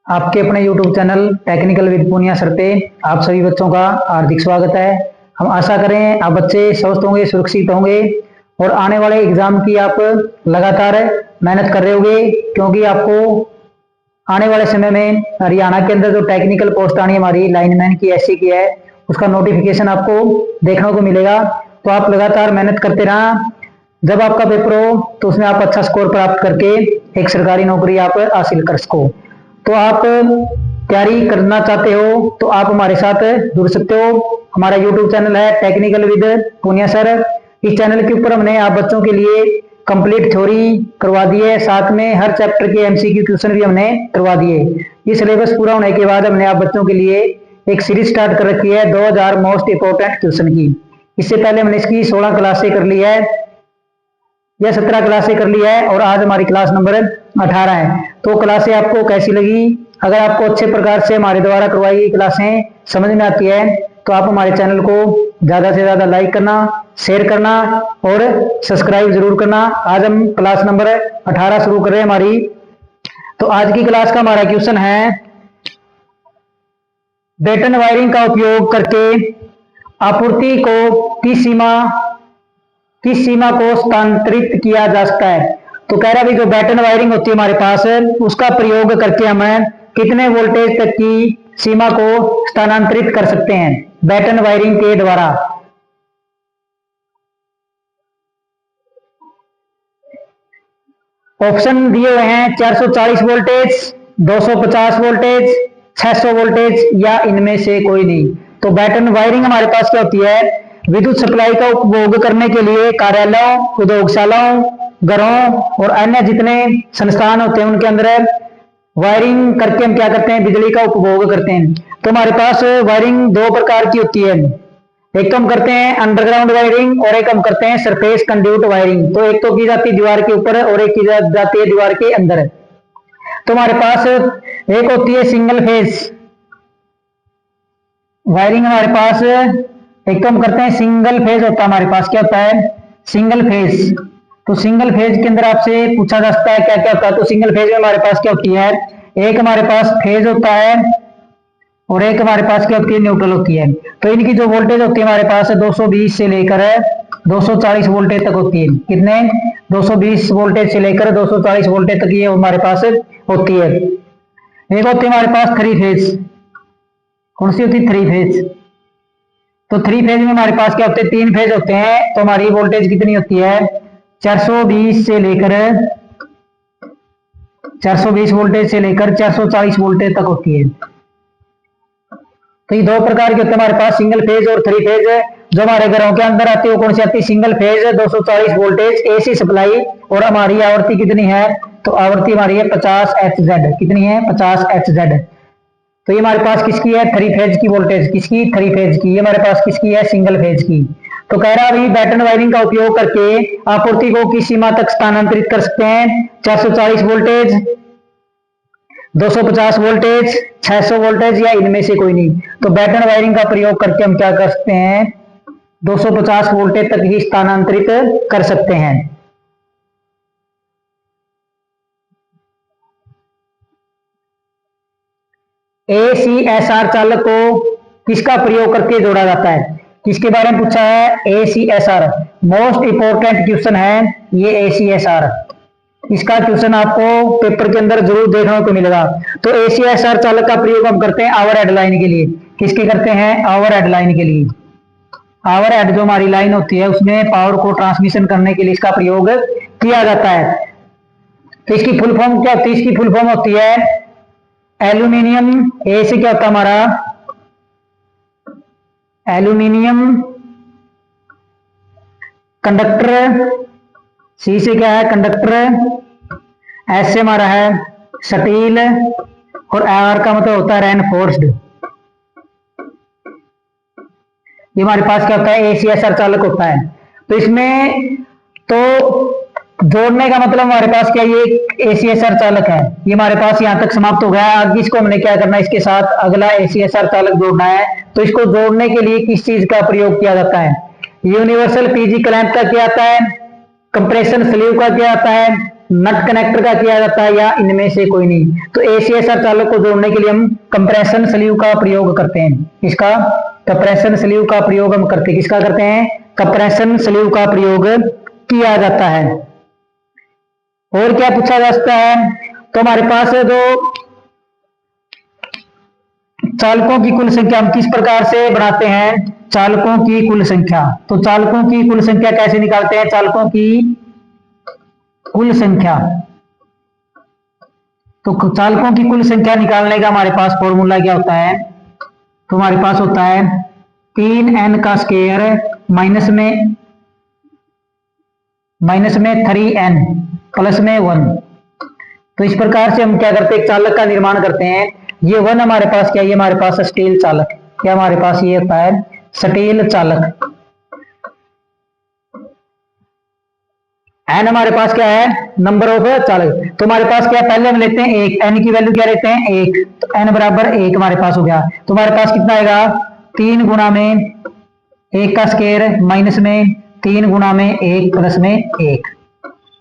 आपके अपने YouTube channel technical with Punia sir पे आप सभी बच्चों का हार्दिक स्वागत है। हम आशा करें आप बच्चे स्वस्थ होंगे, सुरक्षित होंगे और आने वाले एग्जाम की आप लगातार मेहनत कर रहे होंगे, क्योंकि आपको आने वाले समय में हरियाणा के अंदर जो टेक्निकल पोस्ट आनी है हमारी लाइनमैन की, एससी की है, उसका नोटिफिकेशन आपको देखने को मिलेगा। तो आप लगातार मेहनत करते रहना। जब आपका पेपर हो तो उसमें आप अच्छा स्कोर प्राप्त करके एक सरकारी नौकरी आप हासिल कर सको। तो आप तैयारी करना चाहते हो तो आप हमारे साथ जुड़ सकते हो। हमारा YouTube चैनल है टेक्निकल विद पूनिया सर। इस चैनल के ऊपर हमने आप बच्चों के लिए कंप्लीट थ्योरी करवा दी है, साथ में हर चैप्टर के MCQ क्वेश्चन भी हमने करवा दिए। ये सिलेबस पूरा होने के बाद हमने आप बच्चों के लिए एक सीरीज स्टार्ट कर रखी है 2000 मोस्ट इंपोर्टेंट क्वेश्चन की। इससे पहले हमने इसकी 16 क्लासें कर ली है या 17 क्लासें कर ली है और आज हमारी क्लास नंबर 18 है। तो क्लासें आपको कैसी लगी? अगर आपको अच्छे प्रकार से हमारे द्वारा करवाई गई क्लासें समझ में आती है तो आप हमारे चैनल को ज्यादा से ज्यादा लाइक करना, शेयर करना और सब्सक्राइब जरूर करना। आज हम क्लास नंबर 18 शुरू कर रहे हैं हमारी। तो आज की क्लास का हमारा क्वेश्चन है, बैटन वायरिंग का उपयोग करके आपूर्ति को किस सीमा को स्थानांतरित किया जा सकता है। तो कह रहा है जो बैटन वायरिंग होती है हमारे पास, उसका प्रयोग करके हम कितने वोल्टेज तक की सीमा को स्थानांतरित कर सकते हैं बैटन वायरिंग के द्वारा। ऑप्शन दिए हुए हैं 440 वोल्टेज, 250 वोल्टेज, 600 वोल्टेज या इनमें से कोई नहीं। तो बैटन वायरिंग हमारे पास क्या होती है? विद्युत सप्लाई का उपभोग करने के लिए कार्यालयों, उद्योगशालाओं, घरों और अन्य जितने संस्थान होते हैं उनके अंदर वायरिंग करके हम क्या करते हैं? बिजली का उपभोग करते हैं। तो हमारे पास वायरिंग दो प्रकार की होती है, एक तो हम करते हैं अंडरग्राउंड वायरिंग और एक हम करते हैं सरफेस कंड्यूट वायरिंग। तो एक तो की जाती है दीवार के ऊपर और एक की जाती है दीवार के अंदर। तो हमारे पास एक होती है सिंगल फेज वायरिंग हमारे पास, एक तो हम करते हैं सिंगल फेज होता है हमारे पास, क्या होता है? Single phase. तो सिंगल फेज के अंदर आपसे पूछा जा सकता है क्या क्या होता है। तो सिंगल फेज में हमारे पास क्या होती है? एक हमारे पास फेज होता है और एक हमारे पास क्या होती है? न्यूट्रल होती है। तो इनकी जो वोल्टेज होती है हमारे पास 220 से लेकर 240 वोल्टेज तक होती है। कितने? 220 वोल्टेज से लेकर 240 वोल्टेज तक ये हमारे पास होती है। एक होती है हमारे पास थ्री फेज। कौन सी होती है? Three phase. तो थ्री फेज में हमारे पास क्या होते हैं? तीन फेज होते हैं। तो हमारी वोल्टेज कितनी होती है? 420 से लेकर 420 वोल्टेज से लेकर 440 वोल्टेज तक होती है। तो ये दो प्रकार के होते हैं हमारे पास, सिंगल फेज और थ्री फेज। जो हमारे घरों के अंदर आती है वो कौन सी आती है? Single phase 240 voltage AC supply. और हमारी आवृत्ति कितनी है? तो आवृत्ति हमारी है 50 Hz। कितनी है? 50 Hz। तो ये हमारे पास किसकी है? थ्री फेज की वोल्टेज। किसकी? थ्री फेज की। ये हमारे पास किसकी है? सिंगल फेज की। तो कह रहा है बैटन वायरिंग का उपयोग करके आपूर्ति को किस सीमा तक स्थानांतरित कर सकते हैं? 440 वोल्टेज, 250 वोल्टेज, 600 वोल्टेज या इनमें से कोई नहीं। तो बैटन वायरिंग का प्रयोग करके हम क्या कर सकते हैं? 250 वोल्टेज तक ही स्थानांतरित कर सकते हैं। ACSR चालक को किसका प्रयोग करके जोड़ा जाता है? किसके बारे में पूछा है? ACSR मोस्ट इंपोर्टेंट क्वेश्चन है ये ACSR। इसका क्वेश्चन आपको पेपर के अंदर जरूर देखने को मिलेगा। तो ACSR चालक का प्रयोग हम करते हैं आवर हेड लाइन के लिए। किसके करते हैं? आवर हेड लाइन के लिए। आवर हेड जो हमारी लाइन होती है उसमें पावर को ट्रांसमिशन करने के लिए इसका प्रयोग किया जाता है। तो इसकी फुल फॉर्म क्या होती है? इसकी फुल फॉर्म होती है एल्यूमिनियम। ए से क्या होता है हमारा? Aluminium conductor. सी से क्या है? कंडक्टर। एस से हमारा है स्टील और आर का मतलब होता है रेनफोर्स्ड। ये हमारे पास क्या होता है? ACSR चालक होता है। तो इसमें तो जोड़ने का मतलब हमारे पास क्या, ये ACSR चालक है। ये हमारे पास यहां तक समाप्त हो गया। आगे इसको हमने क्या करना है? इसके साथ अगला ACSR चालक जोड़ना है। तो इसको जोड़ने के लिए किस चीज का प्रयोग किया जाता है? यूनिवर्सल PG क्लैंप का क्या आता है? कंप्रेशन स्लीव का क्या आता है? नट कनेक्टर का किया जाता है या इनमें से कोई नहीं? तो ACSR चालक को जोड़ने के लिए हम कंप्रेशन स्लीव का प्रयोग करते हैं। इसका कंप्रेशन स्लीव का प्रयोग हम करते हैं। किसका करते हैं? कंप्रेशन स्लीव का प्रयोग किया जाता है। और क्या पूछा जा सकता है? तो हमारे पास जो चालकों की कुल संख्या हम किस प्रकार से बढ़ाते हैं? चालकों की कुल संख्या। तो चालकों की कुल संख्या कैसे निकालते हैं? चालकों की कुल संख्या, तो चालकों की कुल संख्या निकालने का हमारे पास फॉर्मूला क्या होता है? तो हमारे पास होता है 3n का स्क्वायर माइनस में 3n प्लस में 1। तो इस प्रकार से हम क्या करते हैं? चालक का निर्माण करते हैं। ये 1 हमारे पास क्या है? ये हमारे पास स्टील चालक, क्या हमारे पास ये होता है? स्टील चालक। एन हमारे पास क्या है? नंबर ऑफ चालक। तो हमारे पास क्या है? पहले हम लेते हैं 1, एन की वैल्यू क्या लेते हैं? 1, तो एन बराबर 1 हमारे पास हो गया। तो हमारे पास कितना आएगा? 3 गुना में 1 का स्क्वायर माइनस में 3 गुना में 1 प्लस में 1।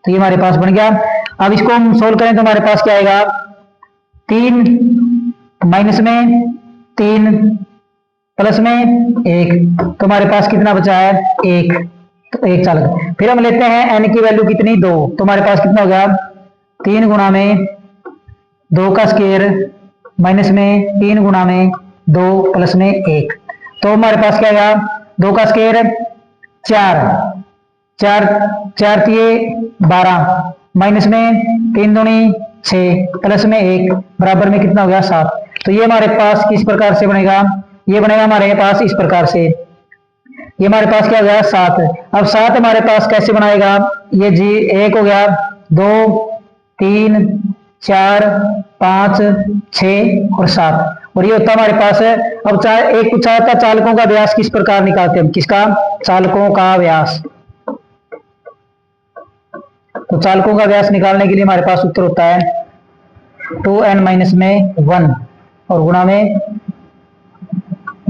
तो ये हमारे पास बन गया। अब इसको हम सोल्व करें तो हमारे पास क्या आएगा? 3 माइनस में 3 प्लस में 1, तो हमारे पास कितना बचा है? 1, तो 1 चालक। फिर हम लेते हैं एन की वैल्यू कितनी? 2, तो हमारे पास कितना हो गया? 3 गुना में 2 का स्क्वायर माइनस में 3 गुना में 2 प्लस में 1, तो हमारे पास क्या आएगा? 2 का स्क्वायर 4 3 12 माइनस में 3 दूनी 6 प्लस में 1 बराबर में कितना हो गया? 7। तो ये हमारे पास किस प्रकार से बनेगा? ये बनेगा हमारे पास इस प्रकार से। ये हमारे पास क्या हो गया? 7। अब 7 हमारे पास कैसे बनाएगा? ये जी 1 हो गया, 2 3 4 5 6 और 7, और ये होता हमारे पास है। अब एक पूछा था चालकों का व्यास किस प्रकार निकालते हैं? किसका? चालकों का व्यास। तो चालकों का व्यास निकालने के लिए हमारे पास उत्तर होता है 2n माइनस में 1 और गुणा में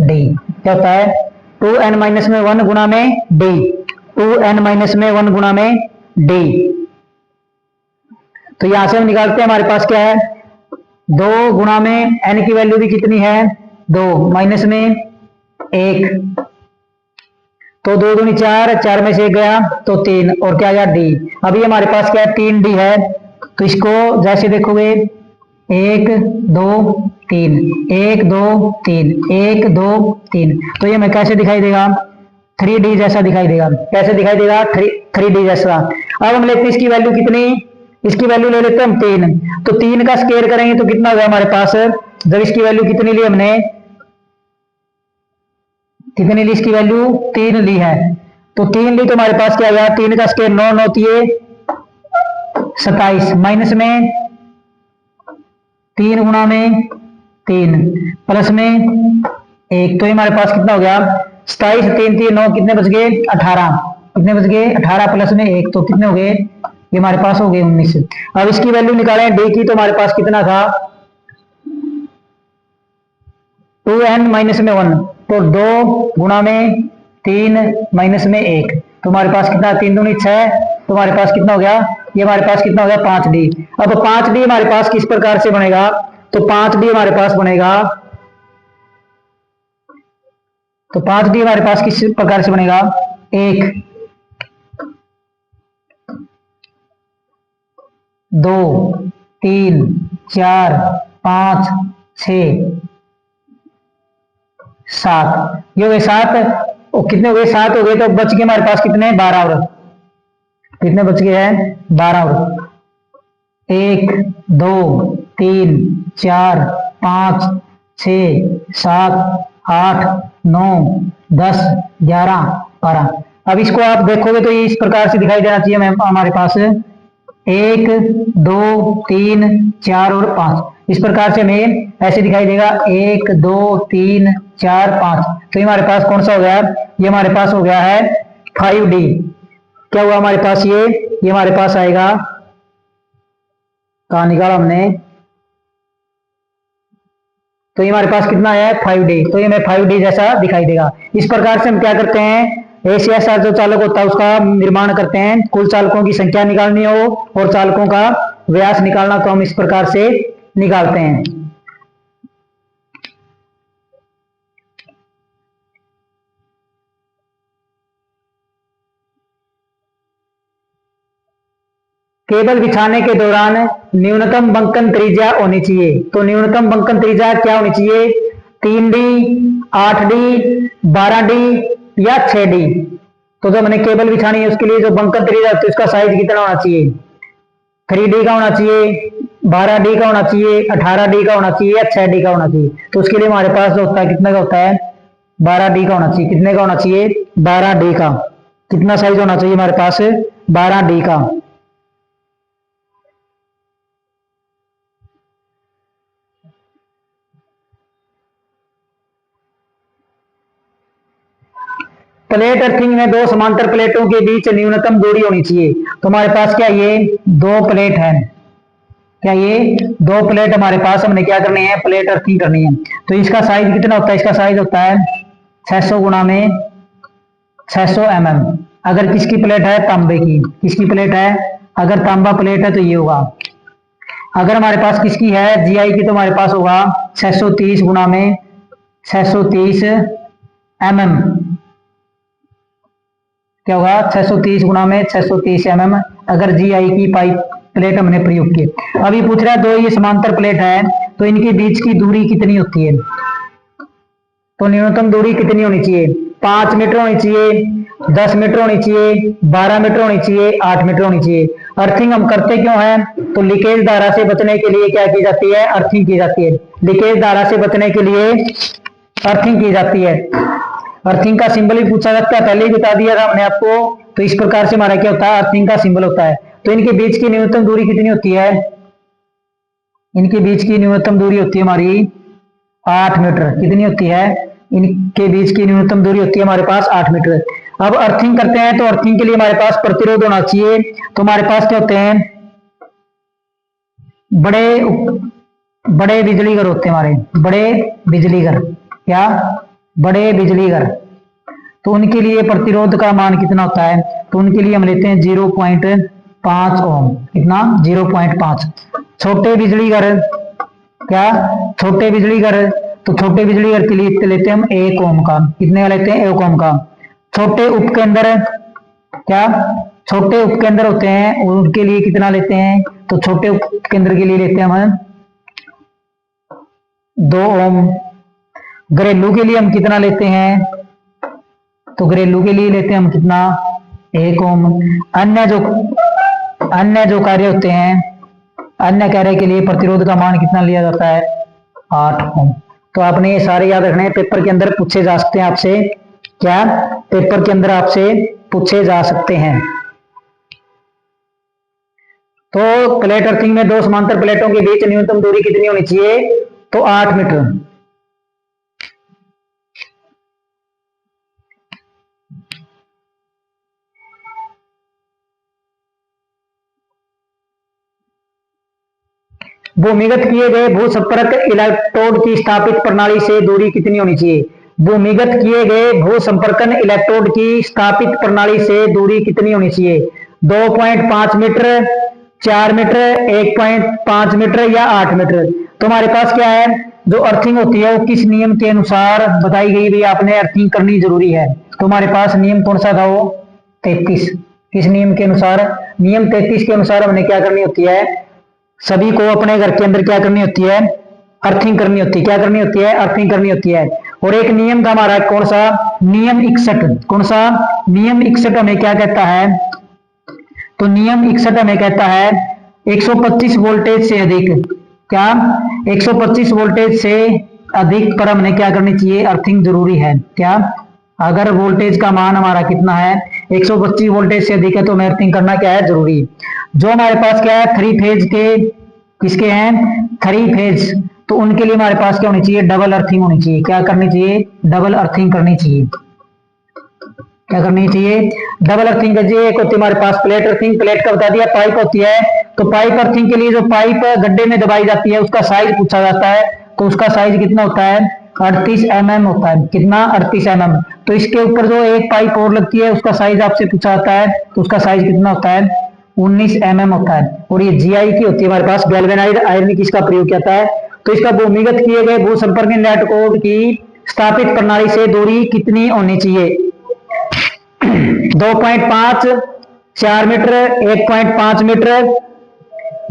d। क्या होता है? 2n माइनस में 1 गुणा में d, 2n माइनस में 1 गुणा में d। तो यहां से हम निकालते हैं, हमारे पास क्या है? 2 गुणा में n की वैल्यू भी कितनी है? 2 माइनस में 1, तो 2 दूनी 4, 4 में से 1 गया तो 3, और क्या आया? d। अभी हमारे पास क्या है? 3d है। तो इसको जैसे देखोगे 1 2 3 1 2 3 1 2 3, तो ये हमें कैसे दिखाई देगा? 3d जैसा दिखाई देगा। कैसे दिखाई देगा? 3d जैसा। अब हम लेते हैं इसकी वैल्यू कितनी? इसकी वैल्यू ले लेते हैं हम 3, तो 3 का स्क्वायर करेंगे तो कितना होगा हमारे पास? जब इसकी वैल्यू कितनी ली हमने? कितनी ली? इसकी वैल्यू 3 ली है, तो 3 ली तो हमारे पास क्या आ गया? 3 का स्क्वायर 9 9 27 माइनस में 3 गुणा में 3 प्लस में 1, तो ये हमारे पास कितना हो गया? 27 3 3 9, कितने बच गए? 18। कितने बच गए? 18 प्लस में 1, तो कितने हो गए? ये हमारे पास हो गए 19। अब इसकी वैल्यू निकालें d की, तो हमारे पास कितना था? 2n माइनस में 1, तो 2 गुणा में 3 माइनस में 1, तो हमारे पास कितना? 3 दूनी 6, तो हमारे पास कितना हो गया? ये हमारे पास कितना हो गया? 5d। अब 5d हमारे पास किस प्रकार से बनेगा? तो 5d हमारे पास बनेगा, तो 5d हमारे पास किस प्रकार से बनेगा? 1 2 3 4 5 6 7, ये हो गए 7, और कितने हो गए? 7 हो गए, तो बच गए हमारे पास कितने? 12 और कितने बच गए हैं? 12 और 1 2 3 4 5 6 7 8 9 10 11 12। अब इसको आप देखोगे तो ये इस प्रकार से दिखाई देना चाहिए हमारे पास 1 2 3 4 और 5, इस प्रकार से हमें ऐसे दिखाई देगा 1 2 3 4 5। तो ये हमारे पास कौन सा हो गया? ये हमारे पास हो गया है 5d। क्या हुआ हमारे पास? ये हमारे पास आएगा, कहाँ निकाला हमने? तो ये हमारे पास कितना आया है? 5d। तो ये हमें 5d जैसा दिखाई देगा। इस प्रकार से हम क्या करते हैं? ACSR जो चालक होता है उसका निर्माण करते हैं। कुल चालकों की संख्या निकालनी हो और चालकों का व्यास निकालना तो हम इस प्रकार से निकालते हैं। केबल बिछाने के दौरान न्यूनतम बंकन त्रिज्या होनी चाहिए। तो न्यूनतम बंकन त्रिज्या क्या होनी चाहिए? 3D, 8D, 12D या 6D। तो जब हमने केबल बिछानी है उसके लिए जो बंकन त्रिज्या होती है उसका साइज कितना होना चाहिए? 3D का होना चाहिए, 12D का होना चाहिए, 18D का होना चाहिए या 6D का होना चाहिए। तो उसके लिए हमारे पास जो होता है कितने का होता है? 12D का होना चाहिए। कितने का होना चाहिए? 12D का। कितना साइज होना चाहिए हमारे पास? 12D का। प्लेट अर्थिंग में दो समांतर प्लेटों के बीच न्यूनतम दूरी होनी चाहिए। तो हमारे पास क्या ये दो प्लेट है? क्या ये दो प्लेट हमारे पास, हमने क्या करनी है? प्लेट अर्थिंग करनी है। तो इसका साइज कितना होता है? इसका साइज होता है 600 गुना में 600 mm। अगर किसकी प्लेट है? तांबे की। किसकी प्लेट है? अगर तांबा प्लेट है तो ये होगा। अगर हमारे पास किसकी है? GI की, तो हमारे पास होगा 630 गुना में 630 mm। क्या होगा? 630 गुना में 630 mm अगर GI की पाइप प्लेट हमने प्रयोग की। अब ये पूछ रहा है दो ये समांतर प्लेट है तो इनके बीच की दूरी कितनी होती है? तो न्यूनतम दूरी कितनी होनी चाहिए? 5 मीटर होनी चाहिए, 10 मीटर होनी चाहिए, 12 मीटर होनी चाहिए, 8 मीटर होनी चाहिए। अर्थिंग हम करते क्यों हैं? तो लीकेज धारा से बचने के लिए क्या की जाती है? अर्थिंग की जाती है। लीकेज धारा से बचने के लिए अर्थिंग की जाती है। अर्थिंग का सिंबल भी पूछा जाता है, पहले ही बता दिया था हमने आपको। तो इस प्रकार से हमारा क्या होता है? अर्थिंग का सिंबल होता है। तो इनके बीच की न्यूनतम दूरी कितनी होती है? इनके बीच की न्यूनतम दूरी होती है हमारी 8 मीटर। कितनी होती है? इनके बीच की न्यूनतम दूरी होती है हमारे पास 8 मीटर। अब अर्थिंग करते हैं तो अर्थिंग के लिए हमारे पास प्रतिरोध होना चाहिए। तो हमारे पास क्या होते हैं? बड़े बिजली घर होते हैं हमारे, बड़े बिजली घर। क्या? बड़े बिजली घर। तो उनके लिए प्रतिरोध का मान कितना होता है? तो उनके लिए हम लेते हैं 0.5 ओम। कितना? 0.5। छोटे बिजली घर, क्या? छोटे बिजली घर, तो छोटे बिजली घर के लिए लेते हैं हम 1 ओम का। कितने का लेते हैं? 1 ओम का। छोटे उपकेंद्र, क्या? छोटे उपकेंद्र होते हैं उनके लिए कितना लेते हैं? तो छोटे उपकेंद्र के लिए लेते हैं हम 2 ओम। घरेलू के लिए हम कितना लेते हैं? तो घरेलू के लिए लेते हैं हम कितना? 1 ओम। अन्य जो कार्य होते हैं, अन्य कार्य के लिए प्रतिरोध का मान कितना लिया जाता है? 8 ओम। तो आपने ये सारे याद रखने हैं, पेपर के अंदर पूछे जा सकते हैं आपसे। क्या? पेपर के अंदर आपसे पूछे जा सकते हैं। तो प्लेट अर्थिंग में दो समांतर प्लेटों के बीच न्यूनतम दूरी कितनी होनी चाहिए? तो 8 मीटर। भूमिगत किए गए भूसंपर्क इलेक्ट्रोड की स्थापित प्रणाली से दूरी कितनी होनी चाहिए? भूमिगत किए गए भूसंपर्कन इलेक्ट्रोड की स्थापित प्रणाली से दूरी कितनी होनी चाहिए? 2.5 मीटर, 4 मीटर, 1.5 मीटर या 8 मीटर। तो हमारे पास क्या है? जो अर्थिंग होती है वो किस नियम के अनुसार बताई गई? भी आपने अर्थिंग करनी जरूरी है। तो हमारे पास नियम कौन सा था? वो 33। किस नियम के अनुसार? नियम 33 के अनुसार हमने क्या करनी होती है? सभी को अपने घर के अंदर क्या करनी होती है? अर्थिंग करनी होती है। क्या करनी होती है? अर्थिंग करनी होती है। और एक नियम था हमारा कौन सा? नियम 61। कौन सा? नियम 61 हमें क्या कहता है? तो नियम 61 हमें कहता है 125 वोल्टेज से अधिक, क्या? 125 वोल्टेज से अधिक पर हमने क्या करनी चाहिए? अर्थिंग जरूरी है। क्या? अगर वोल्टेज का मान हमारा कितना है? 125 वोल्टेज से अधिक है तो हमें अर्थिंग करना क्या है? जरूरी। जो हमारे पास क्या है? 3 फेज के, किसके हैं? 3 फेज। तो उनके लिए हमारे पास क्या होनी चाहिए? डबल अर्थिंग होनी चाहिए। क्या करनी चाहिए? डबल अर्थिंग करनी चाहिए। क्या करनी चाहिए? डबल अर्थिंग कीजिए। एक होती है हमारे पास प्लेट अर्थिंग, प्लेट का बता दिया। पाइप होती है, तो पाइप अर्थिंग के लिए जो पाइप गड्ढे में दबाई जाती है उसका साइज पूछा जाता है। तो उसका साइज कितना होता है? 38 mm होता है। कितना? 38 mm। तो इसके ऊपर जो एक पाइप और लगती है उसका साइज आपसे पूछा जाता है, तो उसका साइज कितना होता है? 19 mm होता है। और ये GI की होती है हमारे पास, गैल्वेनाइड आयरन की इसका प्रयोग किया जाता है। तो इसका भूमिगत किए गए भू संपर्क इलेक्ट्रोड की स्थापित प्रणाली से दूरी कितनी होनी चाहिए? 2.5, 4 मीटर, 1.5 मीटर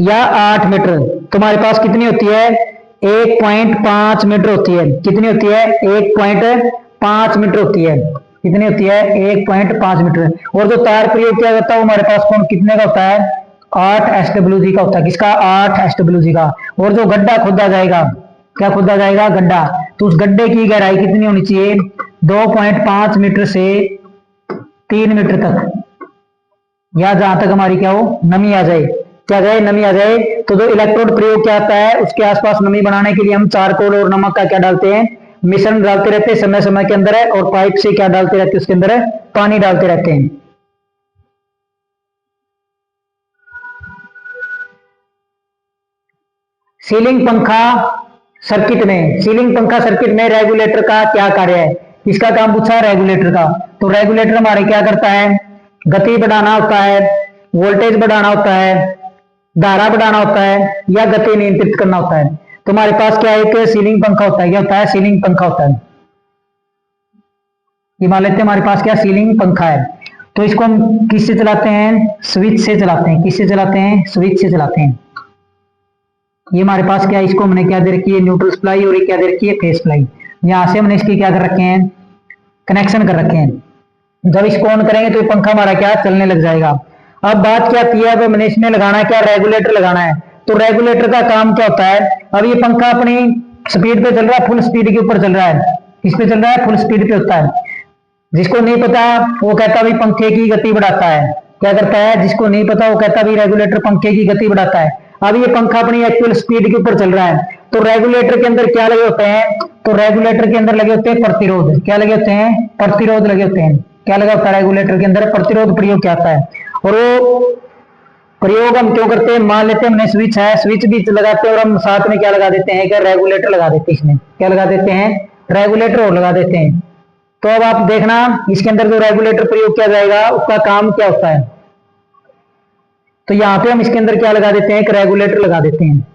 या 8 मीटर। तुम्हारे पास कितनी होती है? 1.5 मीटर होती है। कितनी होती है? 1.5 मीटर होती है। कितनी होती है? 1.5 मीटर। और जो तार प्रयोग किया जाता है वो हमारे पास कौन कितने का होता है? 8 SWG का होता है। किसका? 8 SWG का। और जो गड्ढा खोदा जाएगा, क्या खोदा जाएगा? गड्ढा। तो उस गड्ढे की गहराई कितनी होनी चाहिए? 2.5 मीटर से 3 मीटर तक, या जहां तक हमारी क्या हो? नमी आ जाए। क्या जाए? नमी आ जाए। तो जो इलेक्ट्रोड प्रयोग किया जाता है उसके आसपास नमी बनाने के लिए हम चारकोल और नमक का क्या डालते हैं? मिश्रण डालते रहते हैं समय समय के अंदर है। और पाइप से क्या डालते रहते हैं? उसके अंदर पानी डालते रहते हैं। सीलिंग पंखा सर्किट में, सीलिंग पंखा सर्किट में रेगुलेटर का क्या कार्य है? किसका काम पूछा है? रेगुलेटर का। तो रेगुलेटर हमारे क्या करता है? गति बढ़ाना होता है, वोल्टेज बढ़ाना होता है, धारा बढ़ाना होता है, या गति नियंत्रित करना होता है। तो हमारे पास क्या एक सीलिंग पंखा होता है। क्या होता है? सीलिंग पंखा होता है। ये मान लेते हैं हमारे पास क्या सीलिंग पंखा है। तो इसको हम किससे चलाते हैं? स्विच से चलाते हैं। किससे चलाते हैं? स्विच से चलाते हैं। ये हमारे पास क्या है? इसको हमने क्या दे रखी है? Neutral supply. और ये क्या दे रखी है? Face supply. यहां से हमने इसके क्या कर रखे हैं? कनेक्शन कर रखे हैं। जब इसको ऑन करेंगे तो ये पंखा हमारा क्या चलने लग जाएगा। अब बात क्या की है? अब हमने इसमें लगाना है क्या? रेगुलेटर लगाना है। तो रेगुलेटर का काम क्या होता है? अब ये पंखा अपनी स्पीड पे चल रहा है, फुल स्पीड के ऊपर चल रहा है। किस पे चल रहा है? फुल स्पीड पे होता है। जिसको नहीं पता वो कहता भी पंखे की गति बढ़ाता है। क्या करता है? जिसको नहीं पता वो कहता भी रेगुलेटर पंखे की गति बढ़ाता है। अब ये पंखा अपनी एक्चुअल स्पीड के ऊपर चल रहा है। तो रेगुलेटर के अंदर क्या लगे होते हैं? तो रेगुलेटर के अंदर लगे होते हैं प्रतिरोध। क्या लगे होते हैं? प्रतिरोध लगे होते हैं। क्या लगा होता है? रेगुलेटर के अंदर प्रतिरोध प्रयोग किया जाता है। और वो प्रयोग हम क्यों करते हैं? मान लेते हैं हमने स्विच है, स्विच भी लगाते हैं और हम साथ में क्या लगा देते हैं? क्या रेगुलेटर लगा देते हैं। इसमें क्या लगा देते हैं? रेगुलेटर और लगा देते हैं। तो अब आप देखना इसके अंदर जो रेगुलेटर प्रयोग किया जाएगा उसका काम क्या होता है। तो यहां पे हम इसके अंदर क्या लगा देते हैं? एक रेगुलेटर लगा देते हैं।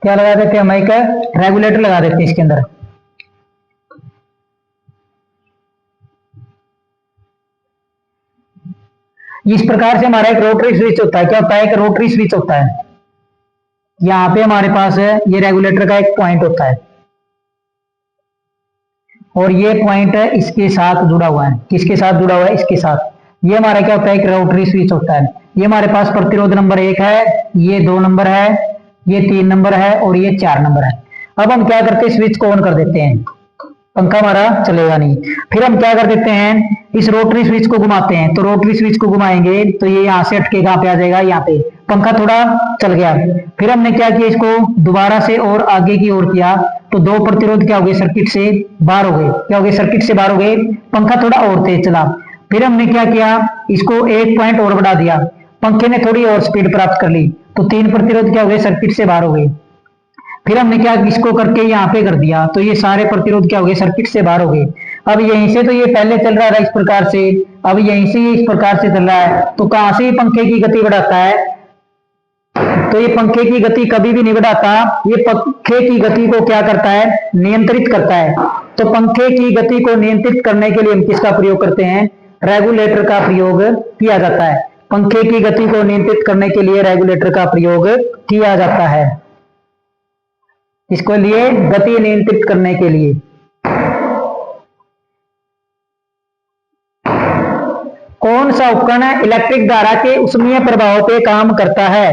क्या लगा देते हैं? हम एक रेगुलेटर लगा देते हैं इसके अंदर। इस प्रकार से हमारा एक रोटरी स्विच होता है। क्या होता है? एक रोटरी स्विच होता है। यहाँ पे हमारे पास है ये रेगुलेटर का एक पॉइंट होता है और ये पॉइंट है इसके साथ जुड़ा हुआ है। किसके साथ जुड़ा हुआ है? इसके साथ। ये हमारा क्या होता है? एक रोटरी स्विच होता है। ये हमारे पास प्रतिरोध नंबर 1 है, ये 2 नंबर है, ये 3 नंबर है और ये 4 नंबर है। अब हम क्या करते हैं? स्विच को ऑन कर देते हैं, पंखा हमारा चलेगा नहीं। फिर हम क्या कर देते हैं? इस रोटरी स्विच को घुमाते हैं। तो रोटरी स्विच को घुमाएंगे तो ये यहाँ से अटके कहां पे आ जाएगा? यहाँ पे। पंखा थोड़ा चल गया। फिर हमने क्या किया? इसको दोबारा से और आगे की ओर किया तो दो प्रतिरोध क्या हो गए? सर्किट से बाहर हो गए। क्या हो गए? सर्किट से बाहर हो गए। पंखा थोड़ा और तेज चला। फिर हमने क्या किया? इसको एक पॉइंट और बढ़ा दिया, पंखे ने थोड़ी और स्पीड प्राप्त कर ली तो 3 प्रतिरोध क्या हो गए? सर्किट से बाहर हो गए। फिर हमने क्या इसको करके यहाँ पे कर दिया तो ये सारे प्रतिरोध क्या हो गए? सर्किट से बाहर हो गए। अब यहीं से तो ये पहले चल रहा था इस प्रकार से, अब यहीं से ये इस प्रकार से चल रहा है। तो कहां से ये पंखे की गति बढ़ाता है? तो ये पंखे की गति कभी भी नहीं बढ़ाता, ये पंखे की गति को क्या करता है? नियंत्रित करता है। तो पंखे की गति को नियंत्रित करने के लिए हम किसका प्रयोग करते हैं? रेगुलेटर का प्रयोग किया जाता है। पंखे की गति को नियंत्रित करने के लिए रेगुलेटर का प्रयोग किया जाता है। इसको लिए गति नियंत्रित करने के लिए। कौन सा उपकरण इलेक्ट्रिक धारा के ऊष्मीय प्रभाव पे काम करता है?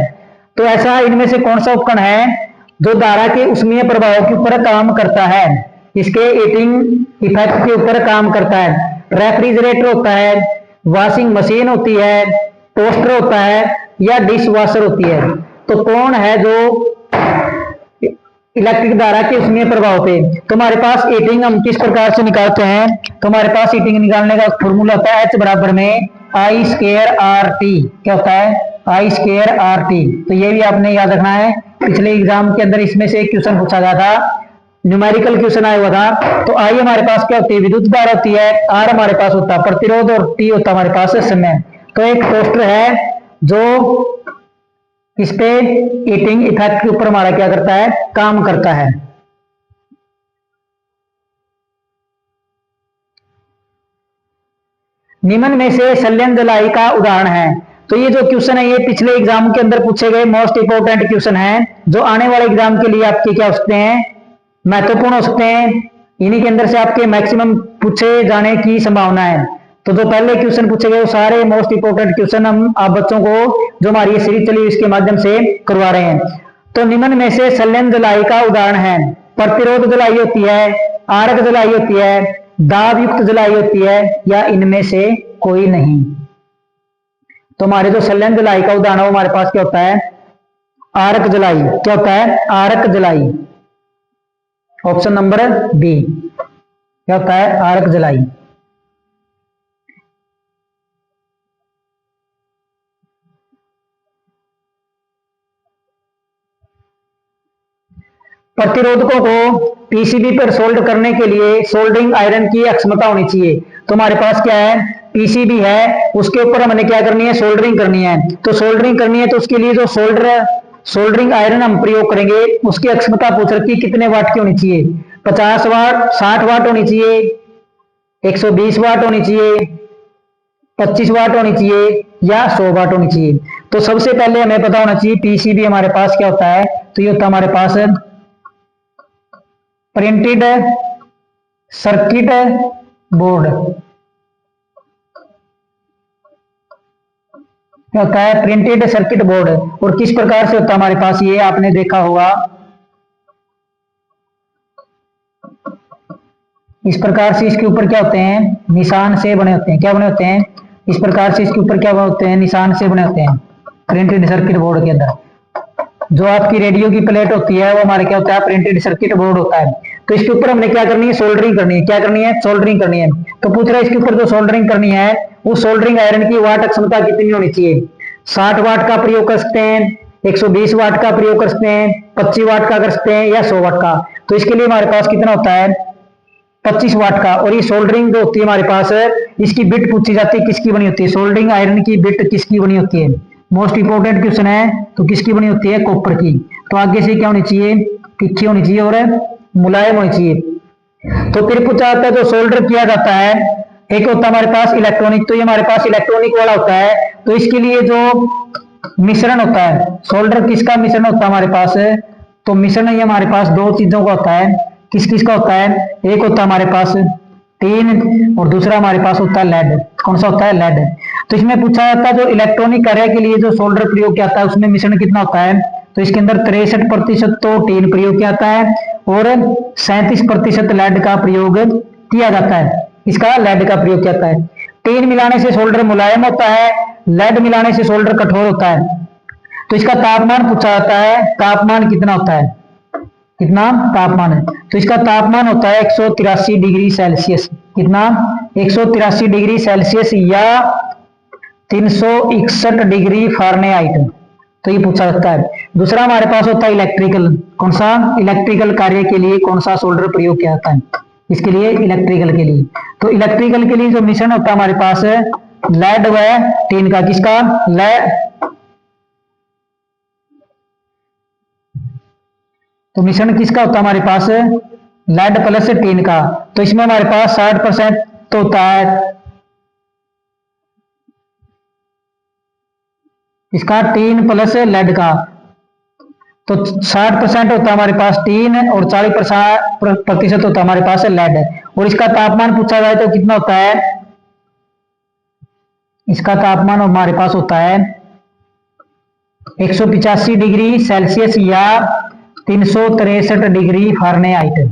तो ऐसा इनमें से कौन सा उपकरण है जो धारा के ऊष्मीय प्रभाव के ऊपर काम करता है? इसके हीटिंग इफेक्ट के ऊपर काम करता है। रेफ्रिजरेटर होता है, वॉशिंग मशीन होती है, टोस्टर होता है या डिश वॉशर होती है। तो कौन है जो इलेक्ट्रिक धारा के उसमें प्रभाव पे। तो हमारे पास हीटिंग हम किस प्रकार से निकालते हैं, तो हमारे पास हीटिंग निकालने का फॉर्मूला होता है H बराबर में आई स्क्वायर आर टी। क्या होता है, आई स्क्वायर आर टी। तो ये भी आपने याद रखना है, पिछले एग्जाम के अंदर इसमें से एक क्वेश्चन पूछा गया था, न्यूमेरिकल क्वेश्चन आया हुआ था। तो आई हमारे पास क्या होती है, विद्युत धारा होती है, आर हमारे पास होता है प्रतिरोध, और टी होता है हमारे पास समय। तो एक पोस्टर है जो इस पे हीटिंग इफेक्ट के ऊपर हमारा क्या करता है, काम करता है। निम्न में से संलयन जलाई का उदाहरण है। तो ये जो क्वेश्चन है ये पिछले एग्जाम के अंदर पूछे गए मोस्ट इंपोर्टेंट क्वेश्चन है, जो आने वाले एग्जाम के लिए आपके क्या हो सकते हैं, महत्वपूर्ण हो सकते हैं। इन्हीं के अंदर से आपके मैक्सिमम पूछे जाने की संभावना है। तो जो पहले क्वेश्चन पूछे गए वो सारे मोस्ट इंपोर्टेंट क्वेश्चन हम आप बच्चों को जो हमारी ये सीरीज चली इसके माध्यम से करवा रहे हैं। तो निम्न में से संलयन जलाई का उदाहरण है, प्रतिरोध जलाई होती है, आरक जलाई होती है, दाब युक्त जलाई होती है, या इनमें से कोई नहीं। तो हमारे जो संलयन जलाई का उदाहरण है वो हमारे पास क्या होता है, आरक जलाई। क्या होता है, आरक जलाई। ऑप्शन नंबर बी क्या होता है, आरक जलाई। प्रतिरोधकों को पीसीबी पर सोल्ड करने के लिए सोल्डरिंग आयरन की अक्षमता होनी चाहिए। तो हमारे पास क्या है, पीसीबी है, उसके ऊपर हमने क्या करनी है, सोल्डरिंग करनी है। तो सोल्डरिंग करनी है तो उसके लिए जो सोल्डरिंग आयरन हम प्रयोग करेंगे उसकी अक्षमता पूछ रखी है कितने वाट की होनी चाहिए, 50 वाट, 60 वाट होनी चाहिए, 120 वाट होनी चाहिए, 25 वाट होनी चाहिए, या 100 वाट होनी चाहिए। तो सबसे पहले हमें पता होना चाहिए पीसीबी हमारे पास क्या होता है। तो ये होता है हमारे पास प्रिंटेड सर्किट बोर्ड। क्या होता है, प्रिंटेड सर्किट बोर्ड। और किस प्रकार से होता है हमारे पास, ये आपने देखा होगा इस प्रकार से इसके ऊपर क्या होते हैं, निशान से बने होते हैं। क्या बने होते हैं, इस प्रकार से इसके ऊपर क्या होते हैं, निशान से बने होते हैं प्रिंटेड सर्किट बोर्ड के अंदर। जो आपकी रेडियो की प्लेट होती है वो हमारे क्या होता है, प्रिंटेड सर्किट बोर्ड होता है। तो इसके ऊपर हमने क्या करनी है, सोल्डरिंग करनी है। क्या करनी है, सोल्डरिंग करनी है। तो पूछ रहा है इसके ऊपर जो सोल्डरिंग करनी है वो सोल्डरिंग आयरन की वाट क्षमता कितनी होनी चाहिए। 60 वाट का प्रयोग कर सकते हैं, 120 वाट का प्रयोग कर सकते हैं, 25 वाट का कर सकते हैं, या 100 वाट का। तो इसके लिए हमारे पास कितना होता है, 25 वाट का। और ये सोल्डरिंग जो होती है हमारे पास इसकी बिट पूछी जाती है, किसकी बनी होती है, सोल्डरिंग आयरन की बिट किसकी बनी होती है। मोस्ट इंपोर्टेंट क्वेश्चन है। तो किसकी बनी होती है, कॉपर की। तो आगे से क्या होनी चाहिए, तिखी होनी चाहिए और मुलायम होनी चाहिए। तो फिर पूछा जाता है जो सोल्डर किया जाता है, एक होता है हमारे पास इलेक्ट्रॉनिक। तो ये हमारे पास इलेक्ट्रॉनिक वाला होता है। तो इसके लिए जो मिश्रण होता है, सोल्डर किसका मिश्रण होता है हमारे पास, तो मिश्रण ये हमारे पास दो चीजों का होता है। किस किस का होता है, एक होता है हमारे पास टीन और दूसरा हमारे पास होता है लेड। कौन सा होता है, लेड। तो इसमें पूछा जाता है जो इलेक्ट्रॉनिक कार्य के लिए जो सोल्डर प्रयोग किया जाता है उसमें मिश्रण कितना होता है। तो इसके अंदर 63% तो टीन प्रयोग किया जाता है और 37% लेड का प्रयोग किया जाता है। इसका लेड का प्रयोग किया जाता है। टीन मिलाने से सोल्डर मुलायम होता है, लेड मिलाने से सोल्डर कठोर होता है। तो इसका तापमान पूछा जाता है, तापमान कितना होता है, कितना तापमान है। तो इसका तापमान होता है 183 डिग्री सेल्सियस। कितना, 183 डिग्री सेल्सियस या 361 डिग्री फारेनहाइट। तो ये पूछा जाता है। दूसरा हमारे पास होता है इलेक्ट्रिकल। कौन सा, इलेक्ट्रिकल कार्य के लिए कौन सा सोल्डर प्रयोग किया जाता है, इसके लिए इलेक्ट्रिकल के लिए। तो इलेक्ट्रिकल के लिए जो मिश्रण होता है हमारे पास लेड व टीन का। किसका, लेड। तो मिश्रण किसका होता है हमारे पास, लेड प्लस टीन का। तो इसमें हमारे पास 60% तो होता है इसका टीन प्लस लेड का। तो 60% होता है हमारे पास टीन और 40% होता है हमारे पास लेड। और इसका तापमान पूछा जाए तो कितना होता है, इसका तापमान हमारे पास होता है 185 डिग्री सेल्सियस या 363 डिग्री फारेनहाइट।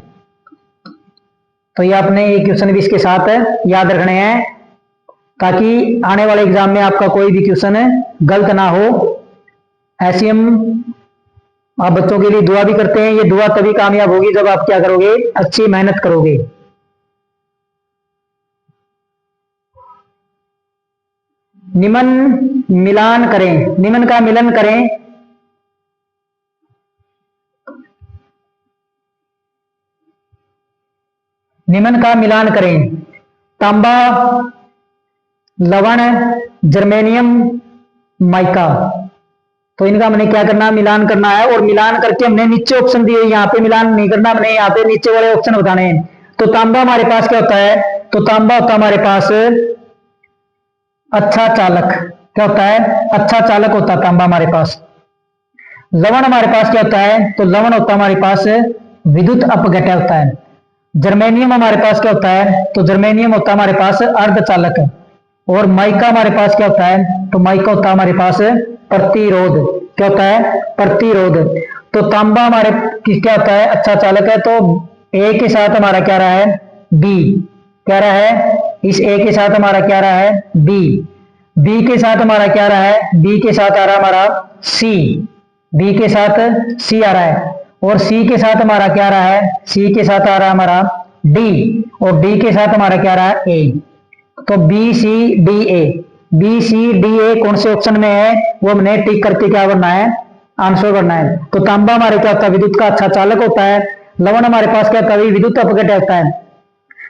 तो ये आपने ये क्वेश्चन भी इसके साथ याद रखने हैं ताकि आने वाले एग्जाम में आपका कोई भी क्वेश्चन गलत ना हो। ऐसी हम आप बच्चों के लिए दुआ भी करते हैं। ये दुआ तभी कामयाब होगी जब आप क्या करोगे, अच्छी मेहनत करोगे। निमन मिलान करें, निमन का मिलन करें। निमन का मिलान करें। तांबा, लवण, जर्मेनियम, माइका। तो इनका हमने क्या करना है, मिलान करना है। और मिलान करके हमने नीचे ऑप्शन दिए, यहाँ पे मिलान नहीं करना, हमने यहाँ पे नीचे वाले ऑप्शन बताने हैं। तो तांबा हमारे पास क्या होता है, तो तांबा होता है हमारे पास अच्छा चालक। क्या होता है, अच्छा चालक होता है तांबा हमारे पास। लवण हमारे पास क्या होता है, तो लवण होता है हमारे पास विद्युत अपघटक होता है। जर्मेनियम हमारे पास क्या होता है, तो जर्मेनियम होता है हमारे पास अर्धचालक। और माइका हमारे पास क्या होता है, तो माइका होता है हमारे पास प्रतिरोध। क्या होता है, प्रतिरोध। तो तांबा हमारे क्या होता है, अच्छा चालक है। तो ए के साथ हमारा क्या रहा है, बी। क्या रहा है, इस ए के साथ हमारा क्या रहा है, बी। बी के साथ हमारा क्या रहा है, बी के साथ आ रहा है हमारा सी। बी के साथ सी आ रहा है। और सी के साथ हमारा क्या रहा है, सी के साथ आ रहा है हमारा डी। और डी के साथ हमारा क्या रहा है, ए। तो B C D A, B C D A कौन से ऑप्शन में है, वो हमने टिक करके क्या करना है, आंसर करना है। तो तांबा हमारे क्या होता है, विद्युत का अच्छा चालक होता है। लवण हमारे पास क्या होता है, विद्युत अपघटक होता है।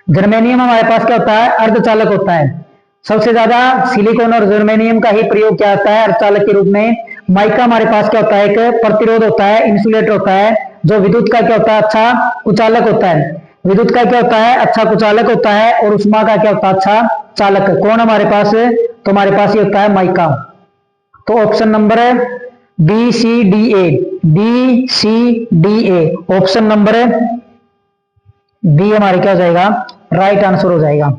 जर्मेनियम हमारे पास क्या होता है, अर्धचालक होता है। सबसे ज्यादा सिलिकॉन और जर्मेनियम का ही प्रयोग क्या होता है अर्धचालक के रूप में। माइका हमारे पास क्या होता है, एक प्रतिरोध होता है, इंसुलेटर होता है। जो विद्युत का क्या होता है, अच्छा कुचालक होता है। विद्युत का क्या होता है, अच्छा कुचालक होता है। और उष्मा का क्या होता है, अच्छा चालक। कौन हमारे पास, तो हमारे पास ये होता है माइका। तो ऑप्शन नंबर है B C D A, B C D A, option number B हमारे क्या हो जाएगा, राइट आंसर हो जाएगा।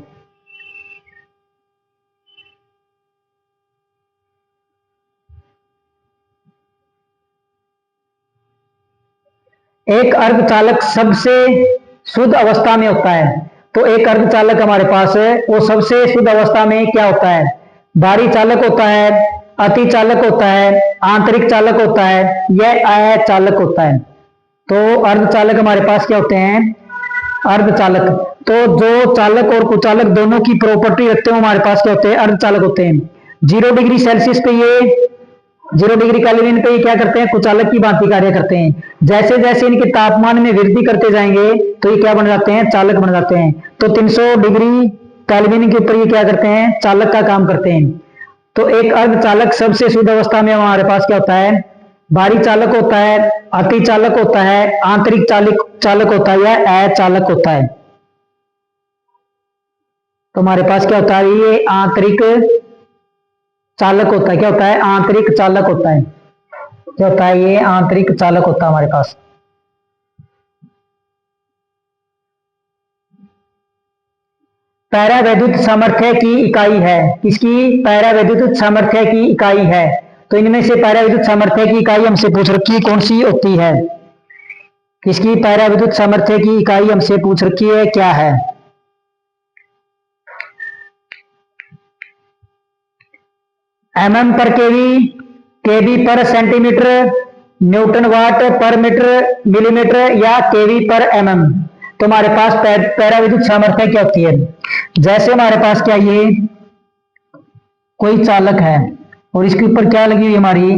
एक अर्धचालक सबसे शुद्ध अवस्था में होता है। तो एक अर्धचालक हमारे पास है, वो सबसे शुद्ध अवस्था में क्या होता है, बाहरी चालक होता है, अति चालक होता है, आंतरिक चालक होता है, यह अचालक होता है। तो अर्धचालक हमारे पास क्या होते हैं, अर्धचालक। तो जो चालक और कुचालक दोनों की प्रॉपर्टी रखते हैं हमारे पास क्या होते हैं, अर्धचालक होते हैं। 0 डिग्री सेल्सियस पे ये 0 डिग्री केल्विन पे ये क्या करते हैं, कुचालक की भांति कार्य करते हैं। जैसे जैसे इनके तापमान में वृद्धि करते जाएंगे तो ये क्या बन जाते हैं, चालक बन जाते हैं। तो 300 डिग्री केल्विन के ऊपर ये क्या करते हैं, चालक का काम करते हैं। तो एक अर्धचालक सबसे शुद्ध अवस्था में हमारे पास क्या होता है, बाहरी चालक होता है, अति चालक होता है, आंतरिक चालक होता है, या अचालक होता है। तो हमारे पास क्या होता है, ये आंतरिक चालक होता है। क्या होता है, आंतरिक चालक होता है। क्या होता है, ये आंतरिक चालक होता है हमारे पास। पैरावैद्युत सामर्थ्य की इकाई है, किसकी, पैरावैद्युत सामर्थ्य की इकाई है। तो इनमें से पैरावैद्युत सामर्थ्य की इकाई हमसे पूछ रखी है कौन सी होती है, किसकी पैरावैद्युत सामर्थ्य की इकाई हमसे पूछ रखी है, क्या है। mm पर केवी, केवी पर सेंटीमीटर, न्यूटन वाट पर मीटर मिलीमीटर, या केवी पर mm। तो हमारे पास पैराविद्युत सामर्थ्य क्या होती है, जैसे हमारे पास क्या, ये कोई चालक है और इसके ऊपर क्या लगी हुई हमारी,